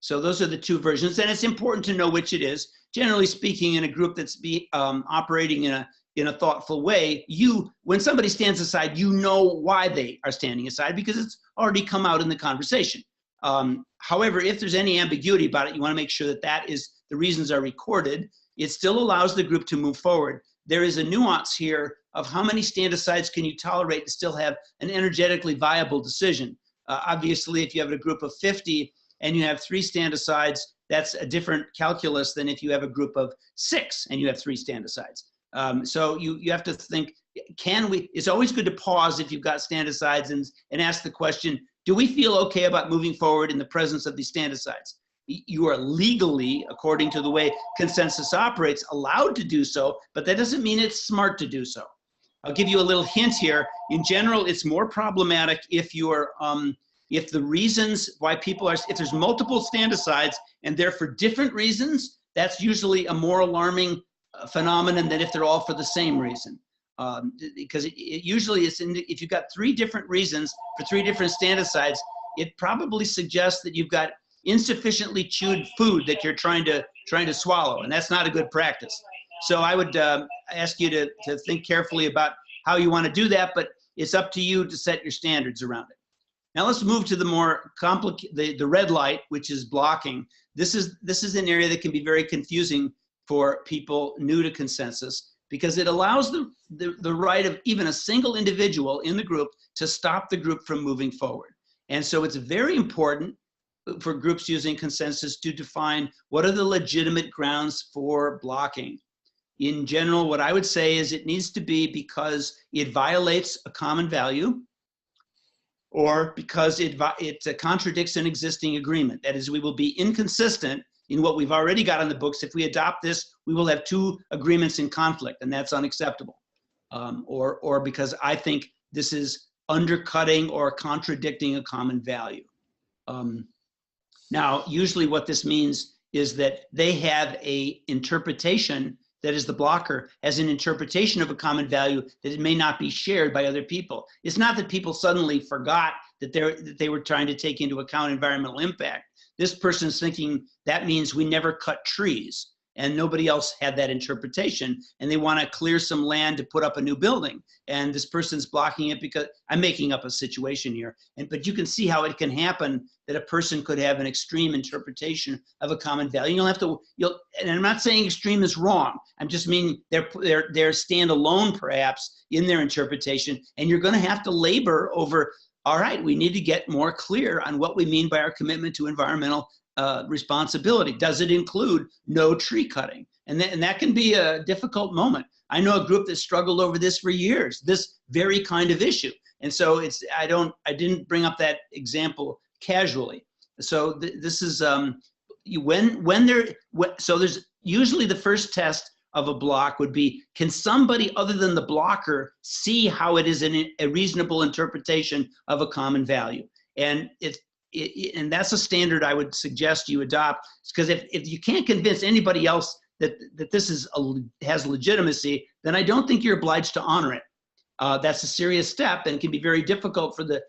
So those are the two versions, and it's important to know which it is. Generally speaking, in a group that's operating in a thoughtful way, when somebody stands aside, you know why they are standing aside because it's already come out in the conversation. However, if there's any ambiguity about it, you want to make sure that the reasons are recorded. It still allows the group to move forward. There is a nuance here of how many stand-asides can you tolerate to still have an energetically viable decision. Obviously, if you have a group of 50 and you have 3 stand-asides, that's a different calculus than if you have a group of 6 and you have 3 stand-asides. So you have to think, it's always good to pause if you've got stand-asides and ask the question, do we feel okay about moving forward in the presence of these stand-asides? You are legally, according to the way consensus operates, allowed to do so, but that doesn't mean it's smart to do so. I'll give you a little hint here. In general, it's more problematic if if the reasons why people are, if there's multiple stand-asides and they're for different reasons, that's usually a more alarming phenomenon than if they're all for the same reason. Because it usually is, if you've got 3 different reasons for 3 different stand-asides, it probably suggests that you've got insufficiently chewed food that you're trying to swallow, and that's not a good practice. So I would ask you to think carefully about how you want to do that, but it's up to you to set your standards around it. Now let's move to the more complicated, the red light, which is blocking. This is an area that can be very confusing for people new to consensus, because it allows the right of even a single individual in the group to stop the group from moving forward. And so it's very important for groups using consensus to define what are the legitimate grounds for blocking. In general, what I would say is it needs to be because it violates a common value, or because it contradicts an existing agreement. That is, we will be inconsistent in what we've already got on the books. If we adopt this, we will have 2 agreements in conflict, and that's unacceptable. Or because I think this is undercutting or contradicting a common value. Now, usually what this means is that they have a interpretation, that is, the blocker has an interpretation of a common value that it may not be shared by other people. It's not that people suddenly forgot that they were trying to take into account environmental impact. This person's thinking that means we never cut trees, and nobody else had that interpretation, and they want to clear some land to put up a new building, and this person's blocking it because, I'm making up a situation here, but you can see how it can happen that a person could have an extreme interpretation of a common value. And I'm not saying extreme is wrong. I'm just meaning they're standalone perhaps in their interpretation, and you're going to have to labor over, all right, we need to get more clear on what we mean by our commitment to environmental responsibility. Does it include no tree cutting? And that can be a difficult moment. I know a group that struggled over this for years, this very kind of issue. And so I didn't bring up that example casually. So this is so there's usually the first test of a block would be, can somebody other than the blocker see how it is a reasonable interpretation of a common value? And and that's a standard I would suggest you adopt, because if you can't convince anybody else that this has legitimacy, then I don't think you're obliged to honor it. That's a serious step and can be very difficult for the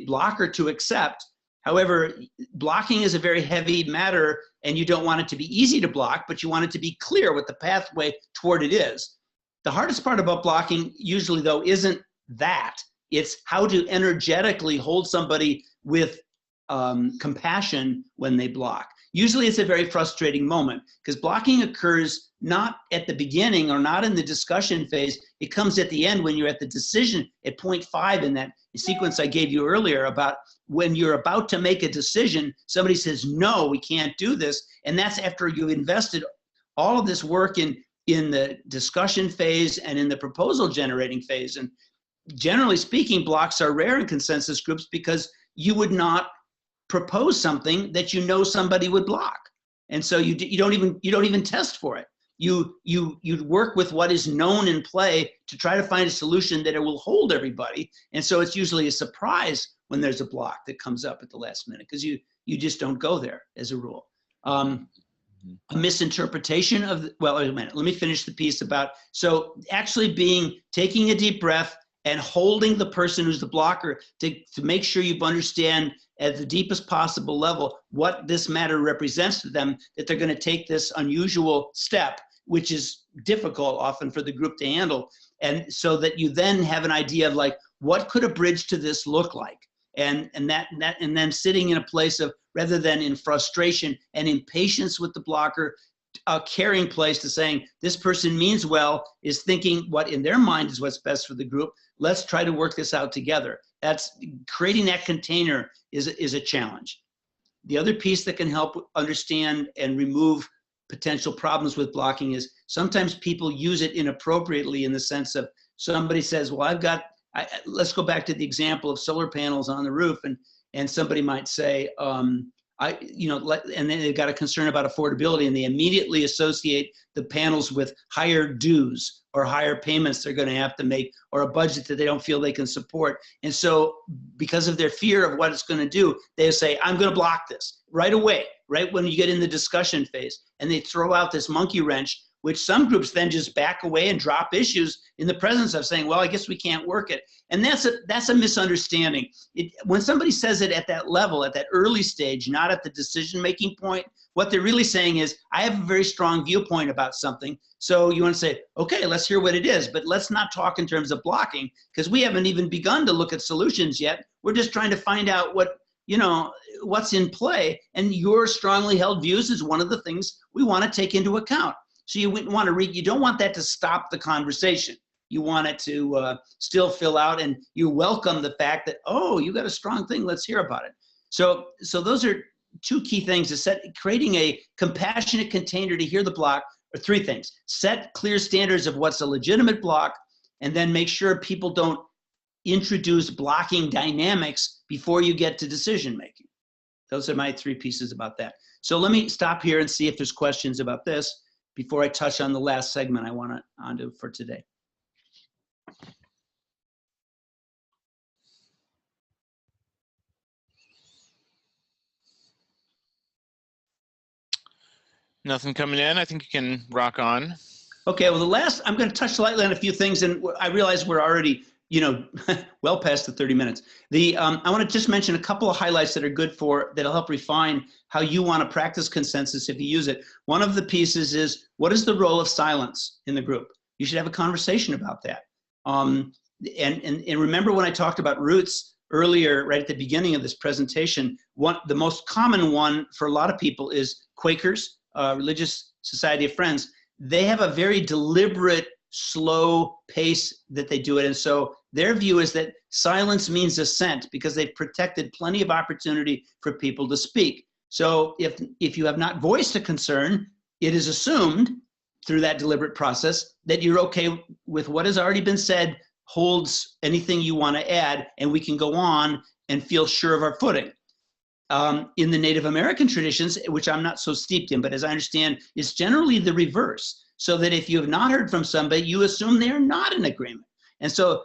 blocker to accept. However, blocking is a very heavy matter, and you don't want it to be easy to block, but you want it to be clear what the pathway toward it is. The hardest part about blocking usually, though, isn't that. It's how to energetically hold somebody with compassion when they block. Usually it's a very frustrating moment, because blocking occurs not at the beginning or not in the discussion phase. It comes at the end when you're at the decision at point 5 in that sequence I gave you earlier about when you're about to make a decision, somebody says, no, we can't do this. And that's after you've invested all of this work in the discussion phase and in the proposal generating phase. And generally speaking, blocks are rare in consensus groups because you would not propose something that you know somebody would block. And so you don't even test for it. You work with what is known in play to try to find a solution that it will hold everybody. And so it's usually a surprise when there's a block that comes up at the last minute, because you just don't go there as a rule. A misinterpretation of, well, wait a minute, let me finish the piece about, so actually taking a deep breath and holding the person who's the blocker to make sure you understand at the deepest possible level what this matter represents to them, that they're going to take this unusual step, which is difficult often for the group to handle. And so that you then have an idea of like, what could a bridge to this look like? And then sitting in a place of, rather than in frustration and impatience with the blocker, a caring place to saying, this person means well, is thinking what in their mind is what's best for the group. Let's try to work this out together. That's creating that container is a challenge. The other piece that can help understand and remove potential problems with blocking is sometimes people use it inappropriately in the sense of somebody says, well, let's go back to the example of solar panels on the roof, and somebody might say, and then they've got a concern about affordability, and they immediately associate the panels with higher dues or higher payments they're going to have to make, or a budget that they don't feel they can support. And so because of their fear of what it's going to do, they say, I'm going to block this right away, right when you get in the discussion phase. And they throw out this monkey wrench, which some groups then just back away and drop issues in the presence of saying, well, I guess we can't work it. And that's a misunderstanding. When somebody says it at that level, at that early stage, not at the decision-making point, what they're really saying is, I have a very strong viewpoint about something. So you want to say, okay, let's hear what it is, but let's not talk in terms of blocking, because we haven't even begun to look at solutions yet. We're just trying to find out what's in play. And your strongly held views is one of the things we want to take into account. So you don't want that to stop the conversation. You want it to still fill out, and you welcome the fact that, oh, you got a strong thing, let's hear about it. So those are two key things: creating a compassionate container to hear the block, or three things. Set clear standards of what's a legitimate block, and then make sure people don't introduce blocking dynamics before you get to decision making. Those are my three pieces about that. So let me stop here and see if there's questions about this before I touch on the last segment I want to onto for today. Nothing coming in. I think you can rock on. Okay, well, I'm going to touch lightly on a few things, and I realize we're already, well past the 30 minutes. I want to just mention a couple of highlights that are good that'll help refine how you want to practice consensus if you use it. One of the pieces is, what is the role of silence in the group? You should have a conversation about that. And remember when I talked about roots earlier, right at the beginning of this presentation, the most common one for a lot of people is Quakers, Religious Society of Friends. They have a very deliberate, slow pace that they do it. And so their view is that silence means assent, because they've protected plenty of opportunity for people to speak. So if you have not voiced a concern, it is assumed through that deliberate process that you're okay with what has already been said, holds anything you want to add, and we can go on and feel sure of our footing. In the Native American traditions, which I'm not so steeped in, but as I understand, it's generally the reverse. So that if you have not heard from somebody, you assume they're not in agreement. And so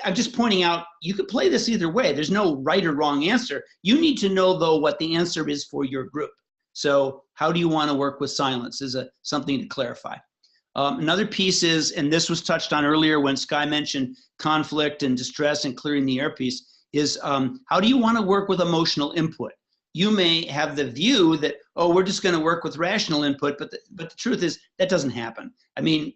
I'm just pointing out, you could play this either way. There's no right or wrong answer. You need to know, though, what the answer is for your group. So how do you want to work with silence is something to clarify. Another piece is, and this was touched on earlier when Sky mentioned conflict and distress and clearing the air piece, is how do you want to work with emotional input? You may have the view that, oh, we're just going to work with rational input, but the truth is that doesn't happen. I mean,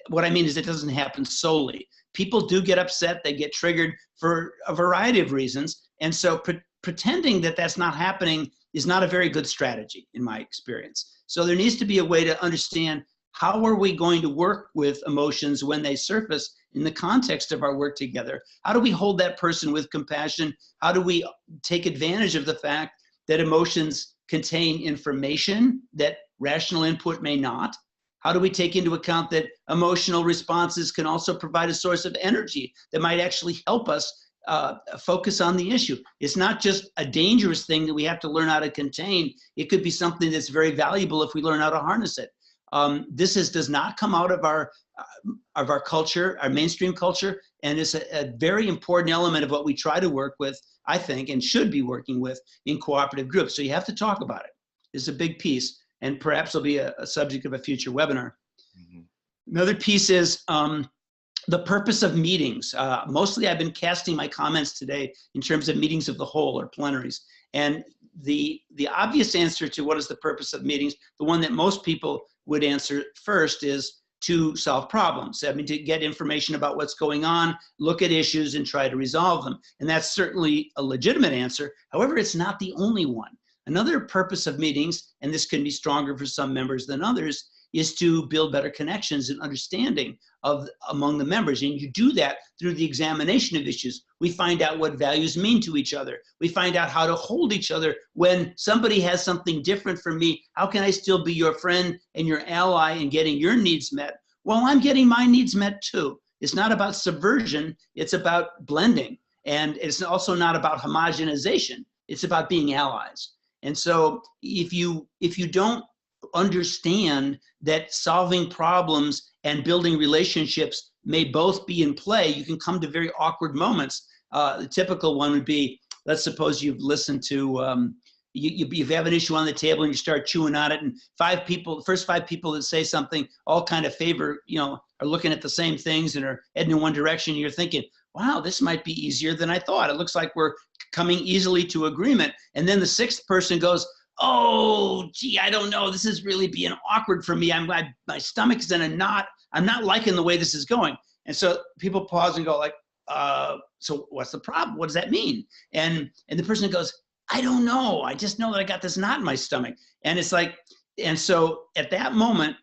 what I mean is it doesn't happen solely. People do get upset, they get triggered for a variety of reasons, and so pretending that that's not happening is not a very good strategy in my experience. So there needs to be a way to understand, how are we going to work with emotions when they surface in the context of our work together? How do we hold that person with compassion? How do we take advantage of the fact that emotions contain information that rational input may not? How do we take into account that emotional responses can also provide a source of energy that might actually help us focus on the issue? It's not just a dangerous thing that we have to learn how to contain. It could be something that's very valuable if we learn how to harness it. This does not come out of our culture, our mainstream culture, and it's a very important element of what we try to work with, I think, and should be working with in cooperative groups. So you have to talk about it. It's a big piece, and perhaps it'll be a subject of a future webinar. Mm-hmm. Another piece is the purpose of meetings. Mostly I've been casting my comments today in terms of meetings of the whole or plenaries. And the obvious answer to what is the purpose of meetings, the one that most people would answer first, is to solve problems. I mean, to get information about what's going on, look at issues and try to resolve them. And that's certainly a legitimate answer. However, it's not the only one. Another purpose of meetings, and this can be stronger for some members than others, is to build better connections and understanding among the members. And you do that through the examination of issues. We find out what values mean to each other. We find out how to hold each other when somebody has something different from me. How can I still be your friend and your ally in getting your needs met? Well, I'm getting my needs met too. It's not about subversion, it's about blending. And it's also not about homogenization, it's about being allies. And so if you don't understand that solving problems and building relationships may both be in play, you can come to very awkward moments. The typical one would be, let's suppose you've listened to, you have an issue on the table and you start chewing on it, and the first five people that say something all kind of favor, are looking at the same things and are heading in one direction. You're thinking, wow, this might be easier than I thought. It looks like we're coming easily to agreement. And then the sixth person goes, oh, gee, I don't know. This is really being awkward for me. My stomach is in a knot. I'm not liking the way this is going. And so people pause and go like, so what's the problem? What does that mean? And the person goes, I don't know. I just know that I got this knot in my stomach. And it's like, and so at that moment,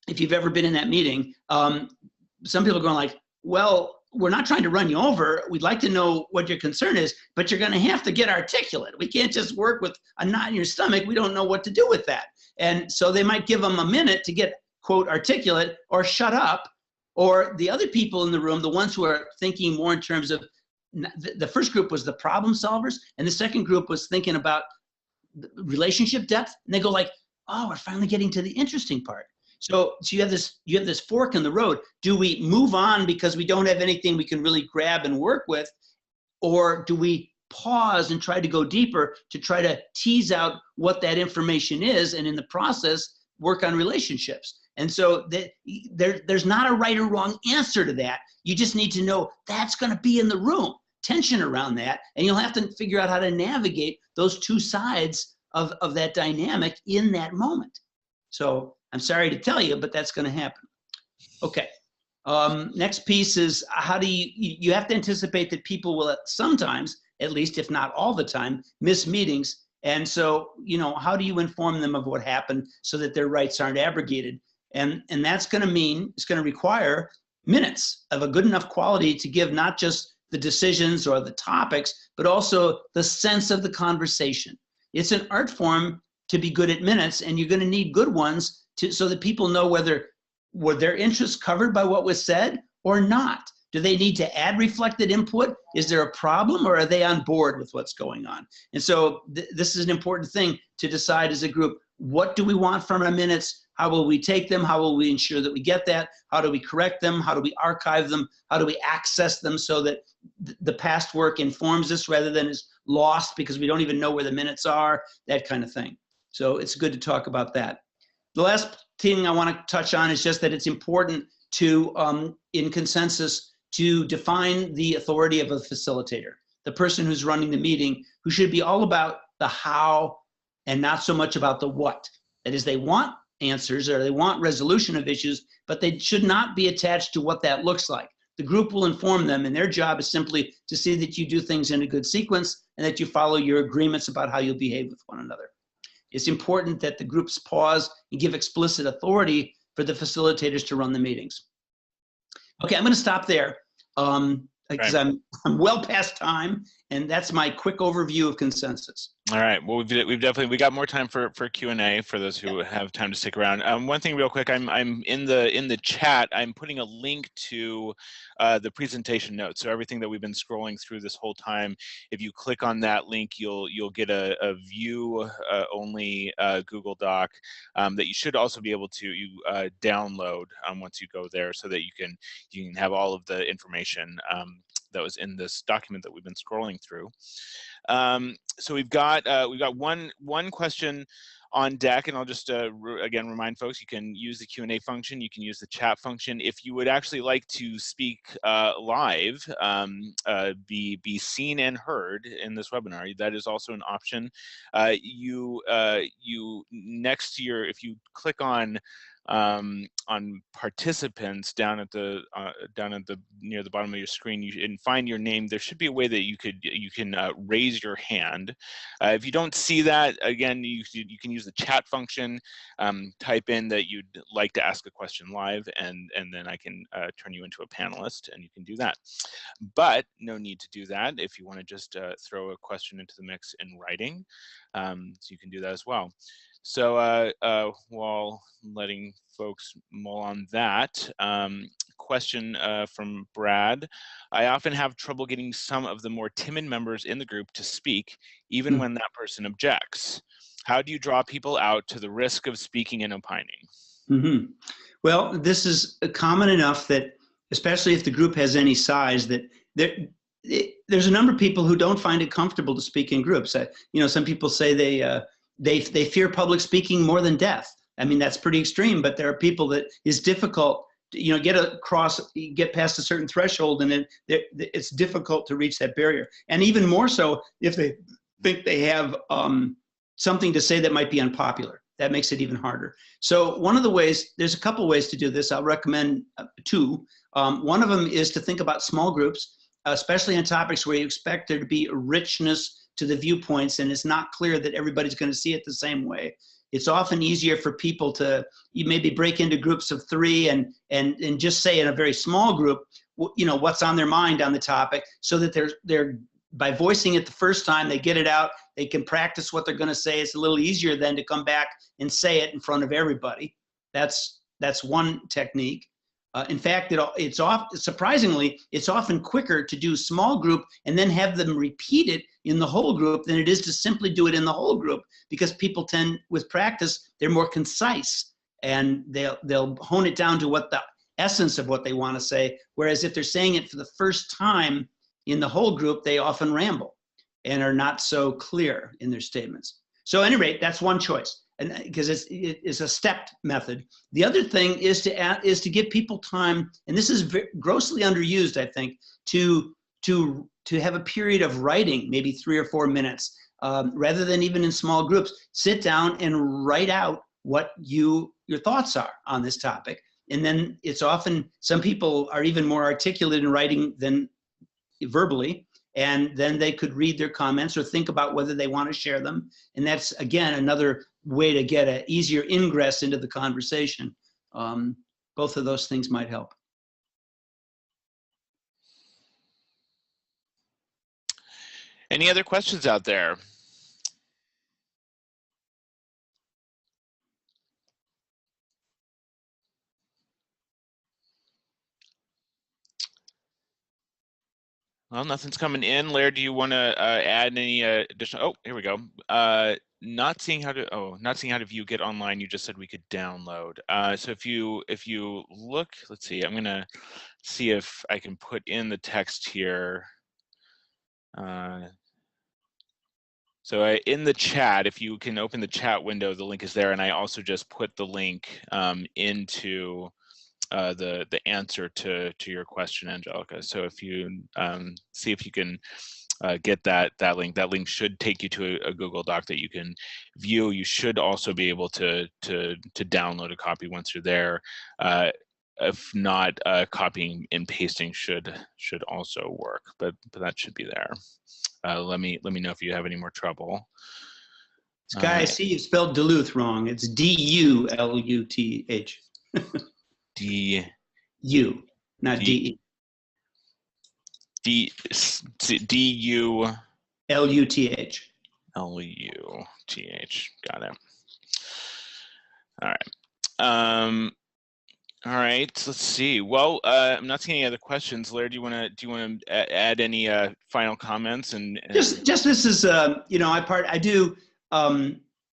if you've ever been in that meeting, some people are going like, well, we're not trying to run you over. We'd like to know what your concern is, but you're going to have to get articulate. We can't just work with a knot in your stomach. We don't know what to do with that. And so they might give them a minute to get, quote, articulate or shut up. Or the other people in the room, the ones who are thinking more in terms of, the first group was the problem solvers, and the second group was thinking about relationship depth. And they go like, oh, we're finally getting to the interesting part. So you have this fork in the road. Do we move on because we don't have anything we can really grab and work with? Or do we pause and try to go deeper to try to tease out what that information is, and in the process, work on relationships? And so there's not a right or wrong answer to that. You just need to know that's going to be in the room, tension around that, and you'll have to figure out how to navigate those two sides of that dynamic in that moment. So I'm sorry to tell you, but that's going to happen. Okay. Next piece is how do you have to anticipate that people will sometimes, at least if not all the time, miss meetings. And so, how do you inform them of what happened so that their rights aren't abrogated? And that's going to mean, it's going to require minutes of a good enough quality to give not just the decisions or the topics, but also the sense of the conversation. It's an art form to be good at minutes, and you're going to need good ones so that people know whether were their interests covered by what was said or not. Do they need to add reflected input? Is there a problem, or are they on board with what's going on? And so this is an important thing to decide as a group. What do we want from our minutes? How will we take them? How will we ensure that we get that? How do we correct them? How do we archive them? How do we access them so that the past work informs us rather than is lost because we don't even know where the minutes are, that kind of thing. So it's good to talk about that. The last thing I want to touch on is just that it's important to, in consensus, to define the authority of a facilitator, the person who's running the meeting, who should be all about the how and not so much about the what. That is, they want answers or they want resolution of issues, but they should not be attached to what that looks like. The group will inform them, and their job is simply to see that you do things in a good sequence and that you follow your agreements about how you'll behave with one another. It's important that the groups pause and give explicit authority for the facilitators to run the meetings. Okay, I'm going to stop there because right. I'm well past time, and that's my quick overview of consensus. All right. Well, we got more time for Q&A for those who have time to stick around. One thing real quick, I'm in the chat. I'm putting a link to the presentation notes. So everything that we've been scrolling through this whole time, if you click on that link, you'll get a view only Google Doc that you should also be able to download once you go there, so that you can have all of the information that was in this document that we've been scrolling through. So we've got one question on deck, and I'll just again remind folks, you can use the Q&A function, you can use the chat function. If you would actually like to speak live, be seen and heard in this webinar, that is also an option. You next to if you click on on participants down at the near the bottom of your screen, and find your name. There should be a way that you can raise your hand. If you don't see that, again, you can use the chat function. Type in that you'd like to ask a question live, and then I can turn you into a panelist, and you can do that. But no need to do that if you want to just throw a question into the mix in writing. So you can do that as well. So while letting folks mull on that, question from Brad. I often have trouble getting some of the more timid members in the group to speak, even when that person objects. How do you draw people out to the risk of speaking and opining? Well, this is common enough that, especially if the group has any size, that there's a number of people who don't find it comfortable to speak in groups. Some people say they fear public speaking more than death. I mean, that's pretty extreme, but there are people that is difficult to, get past a certain threshold, and it's difficult to reach that barrier. And even more so if they think they have something to say that might be unpopular. That makes it even harder. So one of the ways, there's a couple ways to do this. I'll recommend two. One of them is to think about small groups, especially on topics where you expect there to be a richness to the viewpoints, and it's not clear that everybody's going to see it the same way. It's often easier for people to maybe break into groups of 3 and just say in a very small group, what's on their mind on the topic, so that they're by voicing it the first time, they get it out, they can practice what they're going to say. It's a little easier then to come back and say it in front of everybody. That's one technique. In fact, surprisingly, it's often quicker to do small group and then have them repeat it in the whole group than it is to simply do it in the whole group, because people tend, with practice, they're more concise and they'll hone it down to what the essence of what they want to say. Whereas if they're saying it for the first time in the whole group, they often ramble and are not so clear in their statements. So at any rate, that's one choice, and because it's a stepped method. The other thing is to give people time, and this is grossly underused, I think, to have a period of writing, maybe 3 or 4 minutes, rather than even in small groups. Sit down and write out what your thoughts are on this topic. And then it's often, some people are even more articulate in writing than verbally, and then they could read their comments or think about whether they want to share them. And that's, again, another way to get an easier ingress into the conversation. Both of those things might help. Any other questions out there? Well, nothing's coming in. Laird, do you want to add any additional? Oh, here we go. Not seeing how to view Get Online. You just said we could download. So if you look, let's see. I'm gonna see if I can put in the text here. So in the chat, if you can open the chat window, the link is there, and I also just put the link into the answer to your question, Angelica. So if you see if you can get that link should take you to a Google Doc that you can view. You should also be able to download a copy once you're there. If not, copying and pasting should also work, but that should be there. Let me know if you have any more trouble. Sky, I see you spelled Duluth wrong. It's D-U-L-U-T-H. D-U, not D-E. D-U. L-U-T-H. L-U-T-H, got it. All right. All right, let's see. Well, I'm not seeing any other questions. Laird, do you want to add any final comments? And just this is I do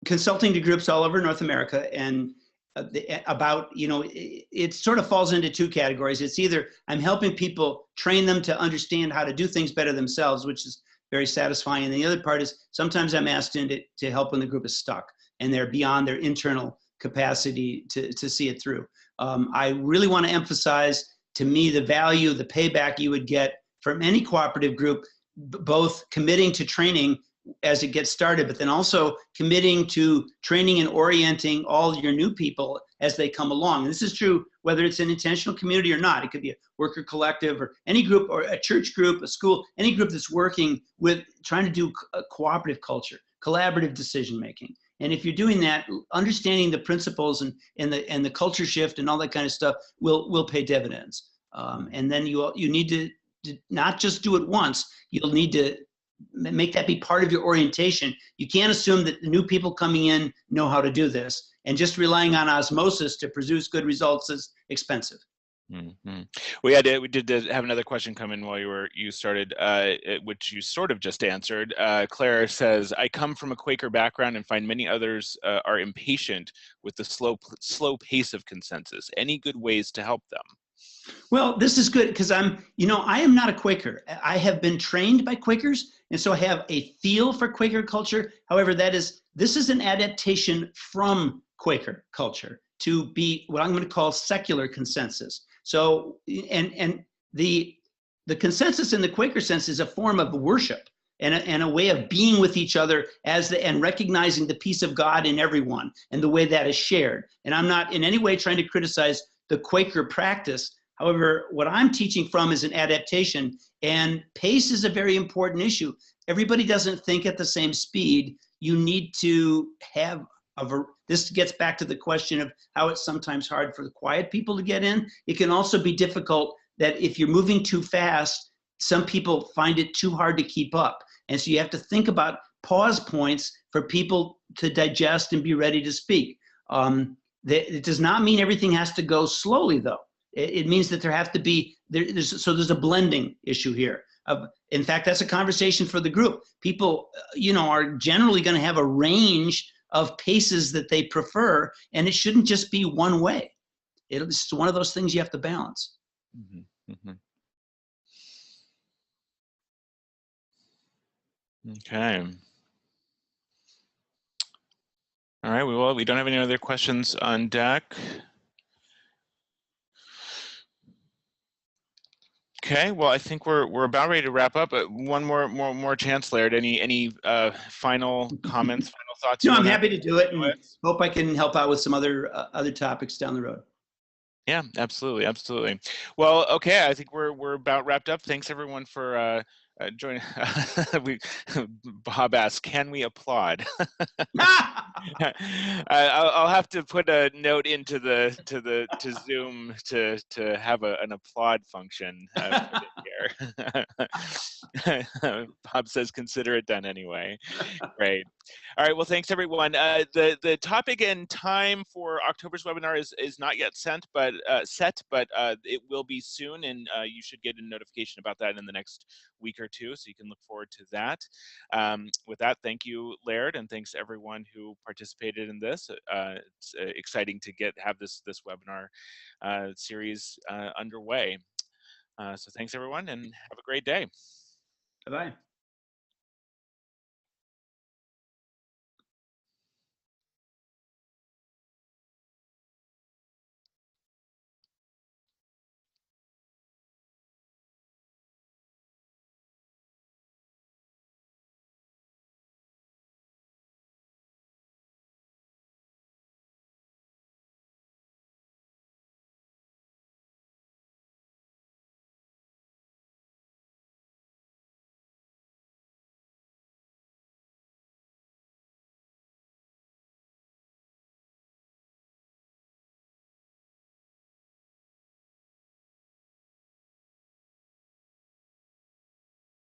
consulting to groups all over North America, and it sort of falls into 2 categories. It's either I'm helping people, train them to understand how to do things better themselves, which is very satisfying, and the other part is sometimes I'm asked to help when the group is stuck and they're beyond their internal capacity to see it through. I really want to emphasize, to me, the value, the payback you would get from any cooperative group, both committing to training as it gets started, but then also committing to training and orienting all your new people as they come along. And this is true whether it's an intentional community or not. It could be a worker collective or any group, or a church group, a school, any group that's working with trying to do a cooperative culture, collaborative decision making. And if you're doing that, understanding the principles and the culture shift and all that kind of stuff will pay dividends. And then you need to not just do it once. You'll need to make that be part of your orientation. You can't assume that the new people coming in know how to do this, and just relying on osmosis to produce good results is expensive. Mm-hmm. We did have another question come in while you started, which you sort of just answered. Claire says, "I come from a Quaker background and find many others are impatient with the slow pace of consensus. Any good ways to help them?" Well, this is good because I am not a Quaker. I have been trained by Quakers, and so I have a feel for Quaker culture. However, this is an adaptation from Quaker culture to be what I'm going to call secular consensus. So, and the consensus in the Quaker sense is a form of worship and a way of being with each other and recognizing the peace of God in everyone and the way that is shared. And I'm not in any way trying to criticize the Quaker practice. However, what I'm teaching from is an adaptation, and pace is a very important issue. Everybody doesn't think at the same speed. You need to have this gets back to the question of how it's sometimes hard for the quiet people to get in. It can also be difficult that if you're moving too fast, some people find it too hard to keep up. And so you have to think about pause points for people to digest and be ready to speak. It does not mean everything has to go slowly, though. It means that there have to be, there's a blending issue here. In fact, that's a conversation for the group. People, are generally going to have a range of paces that they prefer, and it shouldn't just be one way. It's one of those things you have to balance. Mm-hmm. Mm-hmm. Okay. All right. We don't have any other questions on deck. Okay, well, I think we're about ready to wrap up. One more chance, Laird. Any final comments, final thoughts? No, I'm happy to do it, and hope I can help out with some other topics down the road. Yeah, absolutely. Well, okay, I think we're about wrapped up. Thanks everyone for joining. Bob asks, "Can we applaud?" I'll have to put a note into to Zoom to have an applaud function here. Bob says, "Consider it done anyway." Great. All right. Well, thanks everyone. The topic and time for October's webinar is not yet set, but it will be soon, and you should get a notification about that in the next week or two, so you can look forward to that. With that, thank you, Laird, and thanks everyone who participated in this. It's exciting to have this webinar series underway. So thanks everyone, and have a great day. Bye-bye.